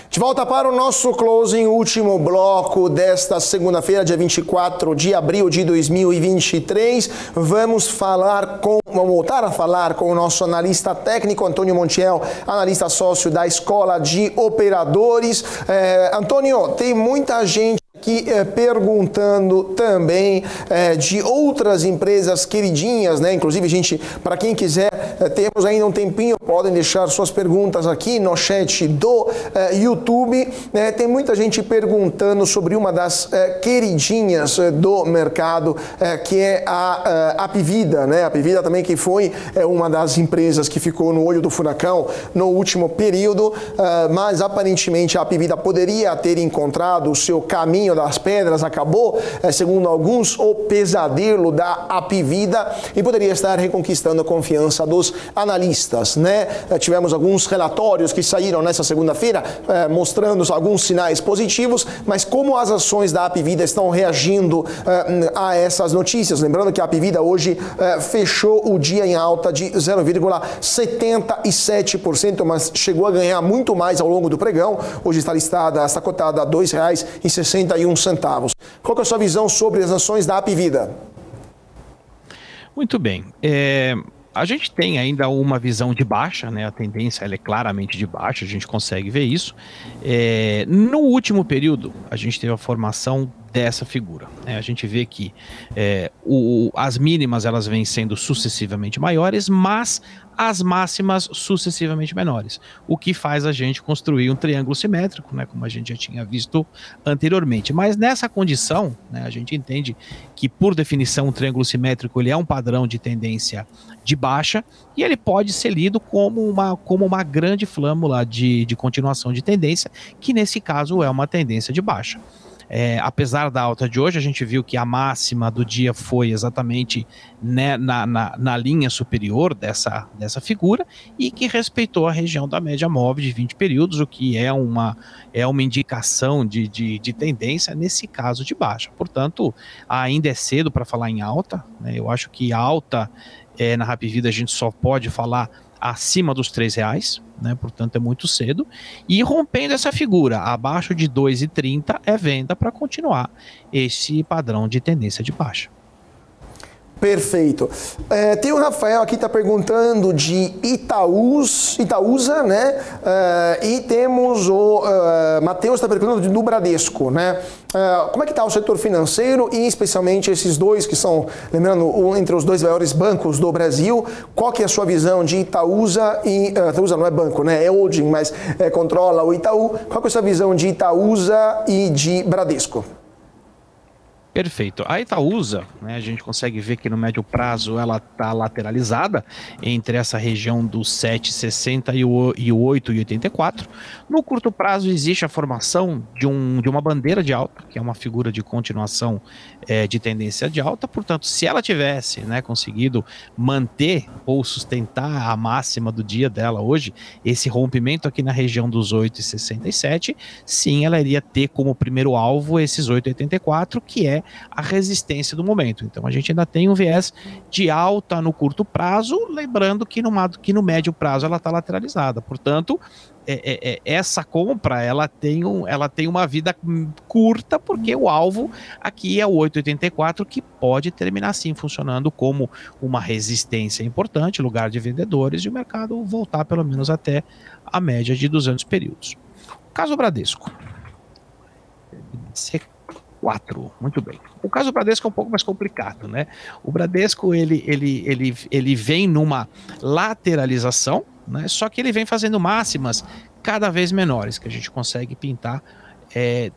De volta para o nosso closing, último bloco desta segunda-feira, dia 24 de abril de 2023. Vamos voltar a falar com o nosso analista técnico, Antônio Montiel, analista sócio da Escola de Operadores. Antônio, tem muita gente aqui perguntando também de outras empresas queridinhas, né? Inclusive, gente, para quem quiser, temos ainda um tempinho, podem deixar suas perguntas aqui no chat do YouTube. Tem muita gente perguntando sobre uma das queridinhas do mercado, que é a Apvida, né? A Apvida também, que foi uma das empresas que ficou no olho do furacão no último período, mas aparentemente a Apvida poderia ter encontrado o seu caminho das pedras, acabou, segundo alguns, o pesadelo da Apvida e poderia estar reconquistando a confiança dos analistas, né? Tivemos alguns relatórios que saíram nessa segunda-feira mostrando alguns sinais positivos, mas como as ações da Apvida estão reagindo a essas notícias? Lembrando que a Apvida hoje fechou o dia em alta de 0,77%, mas chegou a ganhar muito mais ao longo do pregão. Hoje está cotada a R$ 2,61. Qual que é a sua visão sobre as ações da Apvida? Muito bem. A gente tem ainda uma visão de baixa, né? A tendência ela é claramente de baixa, a gente consegue ver isso. No último período, a gente teve a formação dessa figura, né? A gente vê que as mínimas elas vêm sendo sucessivamente maiores, mas as máximas sucessivamente menores, o que faz a gente construir um triângulo simétrico, né, como a gente já tinha visto anteriormente. Mas nessa condição, né, a gente entende que, por definição, um triângulo simétrico ele é um padrão de tendência de baixa e ele pode ser lido como uma grande flâmula de continuação de tendência, que nesse caso é uma tendência de baixa. Apesar da alta de hoje, a gente viu que a máxima do dia foi exatamente, né, na linha superior dessa figura e que respeitou a região da média móvel de 20 períodos, o que é uma indicação de tendência, nesse caso de baixa. Portanto, ainda é cedo para falar em alta, né? Eu acho que alta na Apvida a gente só pode falar acima dos R$3, né? Portanto é muito cedo, e rompendo essa figura abaixo de 2,30 é venda para continuar esse padrão de tendência de baixa. Perfeito. Tem o Rafael aqui, está perguntando de Itaúsa, né? E temos o Matheus está perguntando do Bradesco, né? Como é que está o setor financeiro e especialmente esses dois que são, lembrando, entre os dois maiores bancos do Brasil? Qual que é a sua visão de Itaúsa e Itaúsa não é banco, né? É holding, mas controla o Itaú. Qual que é a sua visão de Itaúsa e de Bradesco? Perfeito. A Itaúsa, né, a gente consegue ver que no médio prazo ela está lateralizada entre essa região dos 7,60 e o 8,84. No curto prazo existe a formação de uma bandeira de alta, que é uma figura de continuação de tendência de alta. Portanto, se ela tivesse, né, conseguido manter ou sustentar a máxima do dia dela hoje, esse rompimento aqui na região dos 8,67, sim, ela iria ter como primeiro alvo esses 8,84, que é a resistência do momento. Então a gente ainda tem um viés de alta no curto prazo, lembrando que no médio prazo ela está lateralizada. Portanto, essa compra ela tem uma vida curta, porque o alvo aqui é o 8,84, que pode terminar sim funcionando como uma resistência importante, lugar de vendedores, e o mercado voltar pelo menos até a média de 200 períodos. O caso Bradesco. C4, muito bem. O caso Bradesco é um pouco mais complicado, né? O Bradesco ele vem numa lateralização, né? Só que ele vem fazendo máximas cada vez menores, que a gente consegue pintar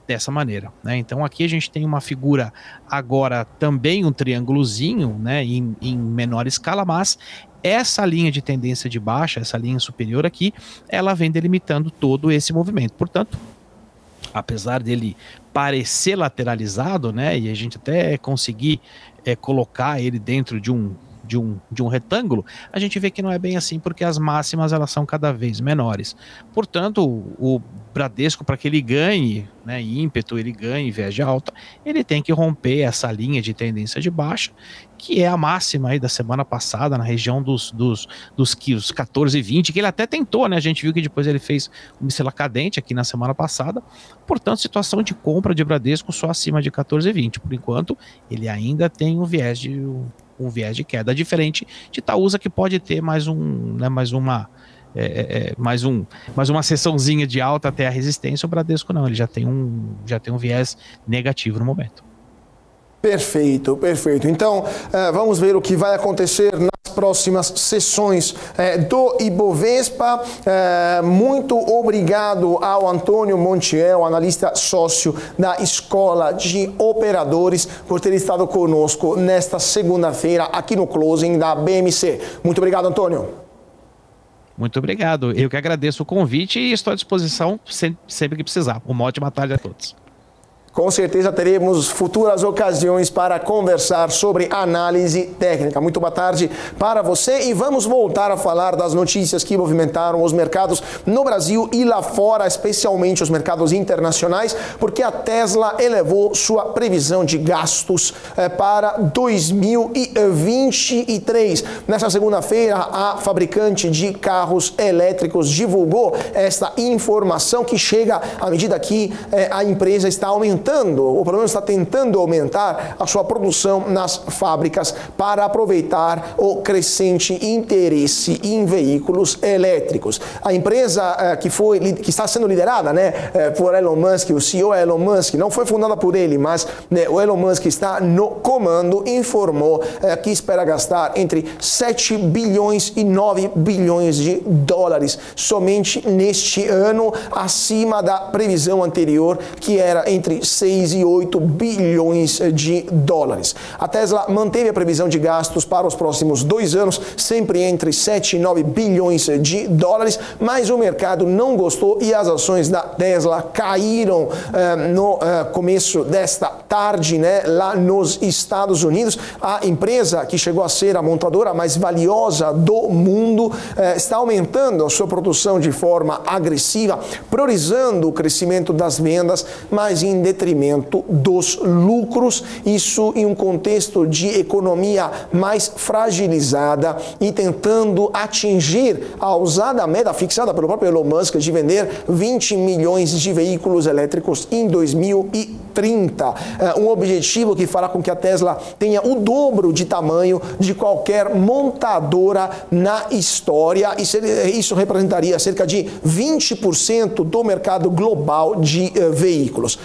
dessa maneira, né? Então aqui a gente tem uma figura agora também um triângulozinho, né? Em menor escala, mas essa linha de tendência de baixa, essa linha superior aqui, ela vem delimitando todo esse movimento. Portanto, apesar dele parecer lateralizado, né, e a gente até conseguir colocar ele dentro de um de um retângulo, a gente vê que não é bem assim, porque as máximas elas são cada vez menores. Portanto, o Bradesco, para que ele ganhe, né, ímpeto, ele ganhe viés de alta, ele tem que romper essa linha de tendência de baixa, que é a máxima aí da semana passada, na região dos 14,20, que ele até tentou, né? A gente viu que depois ele fez uma estrela cadente aqui na semana passada. Portanto, situação de compra de Bradesco só acima de 14,20. Por enquanto, ele ainda tem um viés de queda, diferente de Itaúsa, que pode ter mais uma sessãozinha de alta até a resistência. O Bradesco não, ele já tem um viés negativo no momento. Perfeito, perfeito. Então, vamos ver o que vai acontecer nas próximas sessões do Ibovespa. Muito obrigado ao Antônio Montiel, analista sócio da Escola de Operadores, por ter estado conosco nesta segunda-feira aqui no Closing da BMC. Muito obrigado, Antônio. Muito obrigado. Eu que agradeço o convite e estou à disposição sempre que precisar. Uma ótima tarde a todos. Com certeza teremos futuras ocasiões para conversar sobre análise técnica. Muito boa tarde para você e vamos voltar a falar das notícias que movimentaram os mercados no Brasil e lá fora, especialmente os mercados internacionais, porque a Tesla elevou sua previsão de gastos para 2023. Nesta segunda-feira, a fabricante de carros elétricos divulgou esta informação que chega à medida que a empresa está aumentando, o problema está tentando aumentar a sua produção nas fábricas para aproveitar o crescente interesse em veículos elétricos. A empresa que está sendo liderada, né, por Elon Musk, o CEO Elon Musk, não foi fundada por ele, mas o Elon Musk está no comando, informou que espera gastar entre 7 bilhões e 9 bilhões de dólares somente neste ano, acima da previsão anterior, que era entre 6 e 8 bilhões de dólares. A Tesla manteve a previsão de gastos para os próximos 2 anos, sempre entre 7 e 9 bilhões de dólares, mas o mercado não gostou e as ações da Tesla caíram no começo desta tarde, né, lá nos Estados Unidos. A empresa, que chegou a ser a montadora mais valiosa do mundo, está aumentando a sua produção de forma agressiva, priorizando o crescimento das vendas, mas em detrimento dos lucros, isso em um contexto de economia mais fragilizada e tentando atingir a ousada meta fixada pelo próprio Elon Musk de vender 20 milhões de veículos elétricos em 2030. Um objetivo que fará com que a Tesla tenha o dobro de tamanho de qualquer montadora na história, e isso representaria cerca de 20% do mercado global de veículos.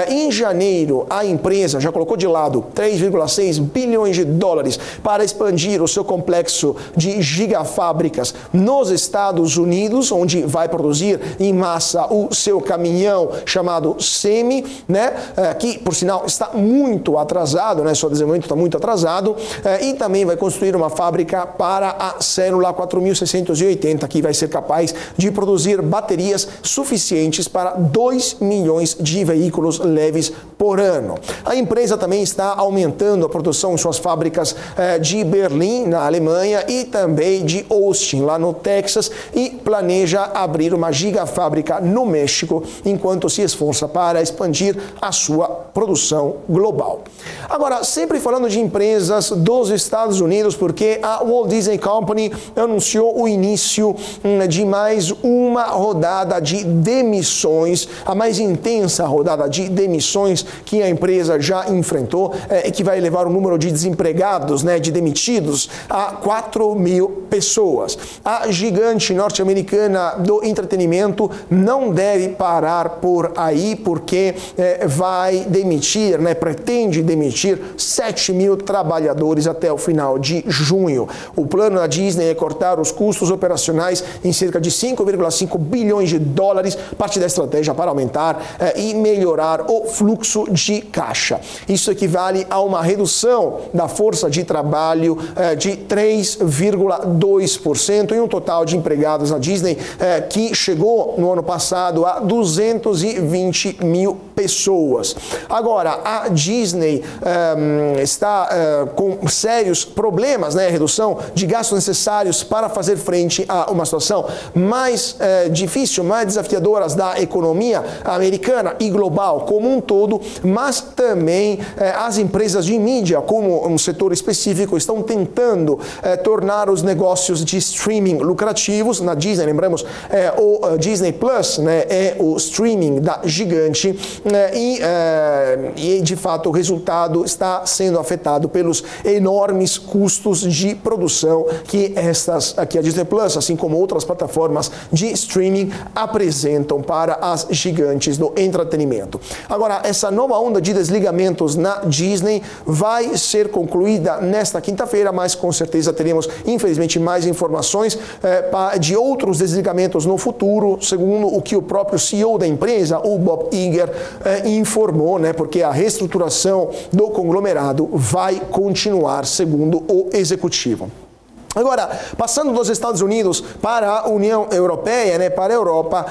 Em janeiro, a empresa já colocou de lado 3,6 bilhões de dólares para expandir o seu complexo de gigafábricas nos Estados Unidos, onde vai produzir em massa o seu caminhão chamado Semi, né, que, por sinal, está muito atrasado, né, seu desenvolvimento está muito atrasado, e também vai construir uma fábrica para a célula 4680, que vai ser capaz de produzir baterias suficientes para 2 milhões de veículos leves por ano. A empresa também está aumentando a produção em suas fábricas de Berlim, na Alemanha, e também de Austin, lá no Texas, e planeja abrir uma gigafábrica no México, enquanto se esforça para expandir a sua produção global. Agora, sempre falando de empresas dos Estados Unidos, porque a Walt Disney Company anunciou o início de mais uma rodada de demissões, a mais intensa rodada de demissões que a empresa já enfrentou, e que vai levar o número de desempregados, né, de demitidos, a 4 mil pessoas. A gigante norte-americana do entretenimento não deve parar por aí, porque vai demitir, né, pretende demitir 7 mil trabalhadores até o final de junho. O plano da Disney é cortar os custos operacionais em cerca de 5,5 bilhões de dólares, parte da estratégia para aumentar e melhorar o fluxo de caixa. Isso equivale a uma redução da força de trabalho de 3,2% em um total de empregados na Disney que chegou no ano passado a 220 mil pessoas. Agora, a Disney está com sérios problemas, né? Redução de gastos necessários para fazer frente a uma situação mais difícil, mais desafiadora da economia americana e global como um todo, mas também as empresas de mídia, como um setor específico, estão tentando tornar os negócios de streaming lucrativos. Na Disney, lembramos, o Disney Plus, né, é o streaming da gigante, e de fato o resultado está sendo afetado pelos enormes custos de produção que aqui a Disney Plus, assim como outras plataformas de streaming, apresentam para as gigantes do entretenimento. Agora, essa nova onda de desligamentos na Disney vai ser concluída nesta quinta-feira, mas com certeza teremos, infelizmente, mais informações de outros desligamentos no futuro, segundo o que o próprio CEO da empresa, o Bob Iger, informou, né, porque a reestruturação do conglomerado vai continuar, segundo o executivo. Agora, passando dos Estados Unidos para a União Europeia, né, para a Europa,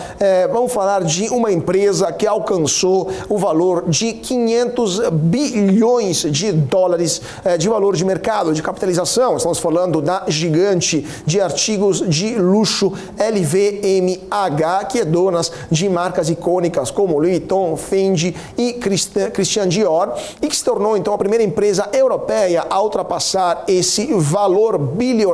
vamos falar de uma empresa que alcançou o valor de 500 bilhões de dólares de valor de mercado, de capitalização. Estamos falando da gigante de artigos de luxo LVMH, que é dona de marcas icônicas como Louis Vuitton, Fendi e Christian Dior, e que se tornou então a primeira empresa europeia a ultrapassar esse valor bilionário,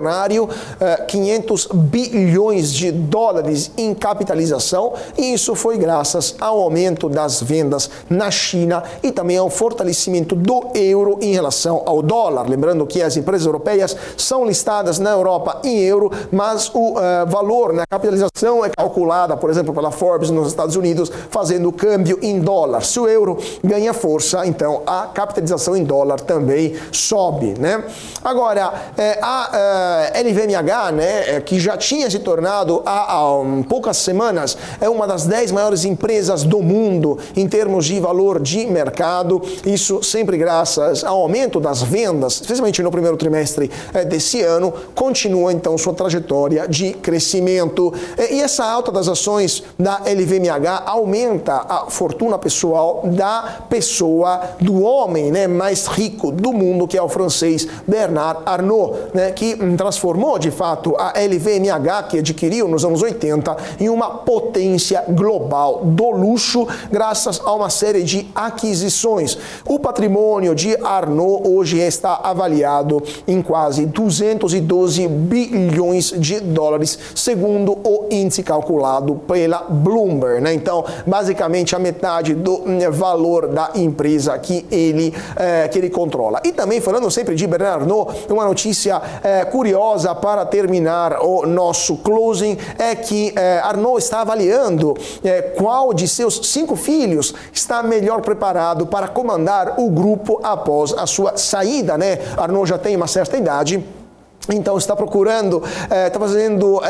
500 bilhões de dólares em capitalização, e isso foi graças ao aumento das vendas na China e também ao fortalecimento do euro em relação ao dólar. Lembrando que as empresas europeias são listadas na Europa em euro, mas o valor na capitalização é calculada, por exemplo, pela Forbes nos Estados Unidos, fazendo o câmbio em dólar. Se o euro ganha força, então a capitalização em dólar também sobe, né? Agora, a LVMH, né, que já tinha se tornado há poucas semanas uma das 10 maiores empresas do mundo em termos de valor de mercado, isso sempre graças ao aumento das vendas, especialmente no primeiro trimestre desse ano, continua então sua trajetória de crescimento. E essa alta das ações da LVMH aumenta a fortuna pessoal da pessoa, do homem, né, mais rico do mundo, que é o francês Bernard Arnault, né, que transformou de fato a LVMH, que adquiriu nos anos 80, em uma potência global do luxo, graças a uma série de aquisições. O patrimônio de Arnault hoje está avaliado em quase 212 bilhões de dólares, segundo o índice calculado pela Bloomberg, né? Então, basicamente a metade do valor da empresa que ele controla. E também, falando sempre de Bernard Arnault, uma notícia curiosa para terminar o nosso closing é que Arnault está avaliando qual de seus 5 filhos está melhor preparado para comandar o grupo após a sua saída, né? Arnault já tem uma certa idade, então está procurando, está fazendo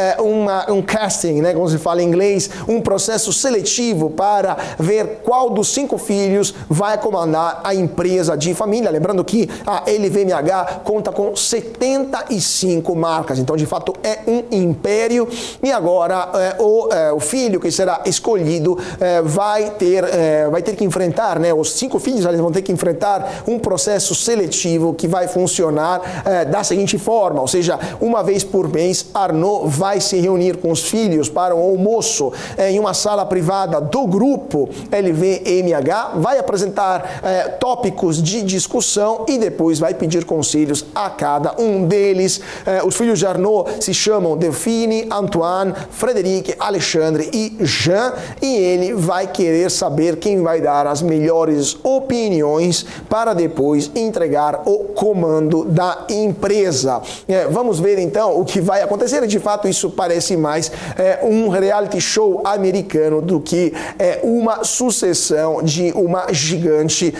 um casting, né, como se fala em inglês, um processo seletivo para ver qual dos 5 filhos vai comandar a empresa de família. Lembrando que a LVMH conta com 75 marcas, então de fato é um império, e agora o filho que será escolhido vai ter que enfrentar, né, os 5 filhos eles vão ter que enfrentar um processo seletivo que vai funcionar da seguinte forma. Ou seja, uma vez por mês, Arnault vai se reunir com os filhos para um almoço em uma sala privada do grupo LVMH, vai apresentar tópicos de discussão e depois vai pedir conselhos a cada um deles. Os filhos de Arnault se chamam Delphine, Antoine, Frédéric, Alexandre e Jean, e ele vai querer saber quem vai dar as melhores opiniões para depois entregar o comando da empresa. Vamos ver então o que vai acontecer. De fato, isso parece mais um reality show americano do que uma sucessão de uma gigante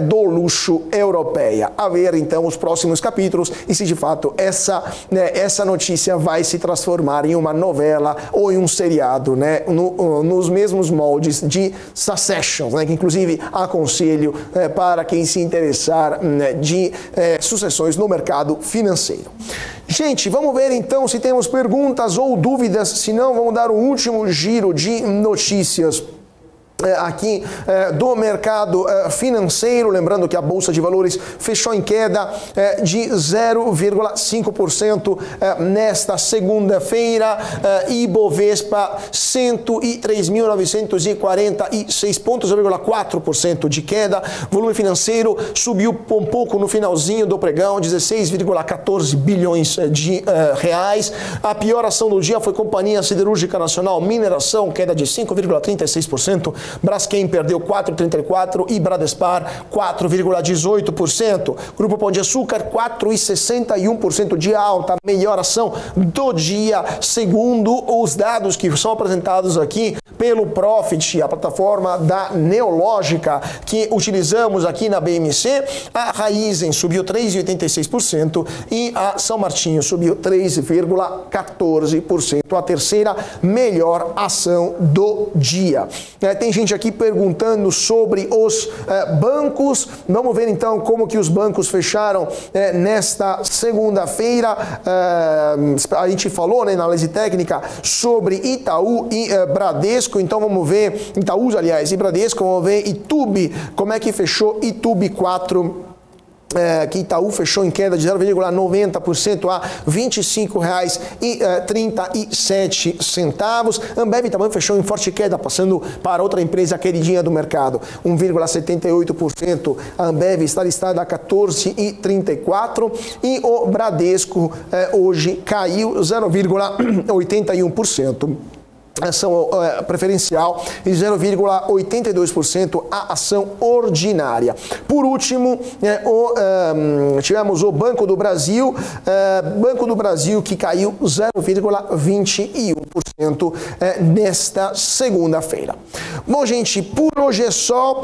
do luxo europeia. A ver então os próximos capítulos e se de fato essa notícia vai se transformar em uma novela ou em um seriado, né, nos mesmos moldes de Succession, né, que inclusive aconselho para quem se interessar de sucessões no mercado financeiro. Gente, vamos ver então se temos perguntas ou dúvidas, se não, vamos dar um último giro de notícias aqui do mercado financeiro, lembrando que a Bolsa de Valores fechou em queda de 0,5% nesta segunda-feira, Ibovespa 103.946 pontos, 0,4% de queda, volume financeiro subiu um pouco no finalzinho do pregão, 16,14 bilhões de reais. A pior ação do dia foi Companhia Siderúrgica Nacional Mineração, queda de 5,36%, Braskem perdeu 4,34% e Bradespar 4,18%. Grupo Pão de Açúcar 4,61% de alta, melhor ação do dia, segundo os dados que são apresentados aqui pelo Profit, a plataforma da Neológica que utilizamos aqui na BMC. A Raizen subiu 3,86% e a São Martinho subiu 3,14%, a terceira melhor ação do dia. Tem gente aqui perguntando sobre os bancos. Vamos ver então como que os bancos fecharam nesta segunda-feira. A gente falou, né, na análise técnica sobre Itaú e Bradesco, então vamos ver, Itaú, aliás, e Bradesco, vamos ver Itubi, como é que fechou Itubi 4, que Itaú fechou em queda de 0,90% a R$ 25,37. Ambev também fechou em forte queda, passando para outra empresa queridinha do mercado, 1,78%. A Ambev está listada a 14,34% e o Bradesco hoje caiu 0,81%. Ação preferencial e 0,82% a ação ordinária. Por último, tivemos o Banco do Brasil, que caiu 0,21% nesta segunda-feira. Bom, gente, por hoje é só.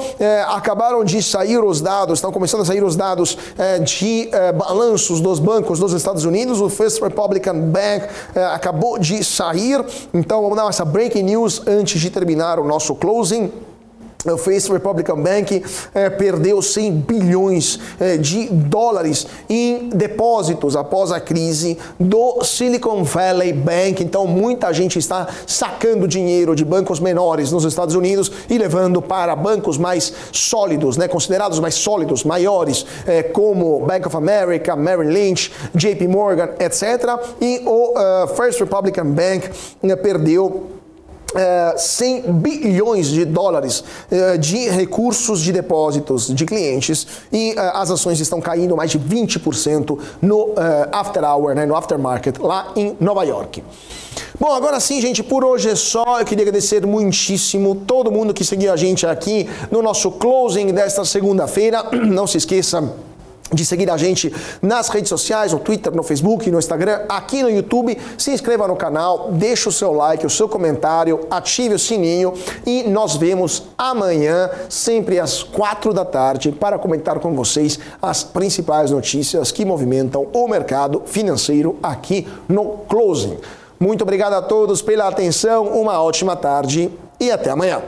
Acabaram de sair os dados, estão começando a sair os dados de balanços dos bancos dos Estados Unidos. O First Republican Bank acabou de sair, então vamos dar uma breaking news antes de terminar o nosso closing. O First Republican Bank perdeu 100 bilhões de dólares em depósitos após a crise do Silicon Valley Bank. Então, muita gente está sacando dinheiro de bancos menores nos Estados Unidos e levando para bancos mais sólidos, né, considerados mais sólidos, maiores, como Bank of America, Merrill Lynch, JP Morgan, etc. E o First Republican Bank perdeu 100 bilhões de dólares de recursos de depósitos de clientes e as ações estão caindo mais de 20% no after hour, né, no aftermarket lá em Nova York. Bom, agora sim, gente, por hoje é só. Eu queria agradecer muitíssimo todo mundo que seguiu a gente aqui no nosso closing desta segunda-feira. Não se esqueça de seguir a gente nas redes sociais, no Twitter, no Facebook, no Instagram, aqui no YouTube. Se inscreva no canal, deixe o seu like, o seu comentário, ative o sininho e nós vemos amanhã, sempre às 4 da tarde, para comentar com vocês as principais notícias que movimentam o mercado financeiro aqui no Closing. Muito obrigado a todos pela atenção, uma ótima tarde e até amanhã.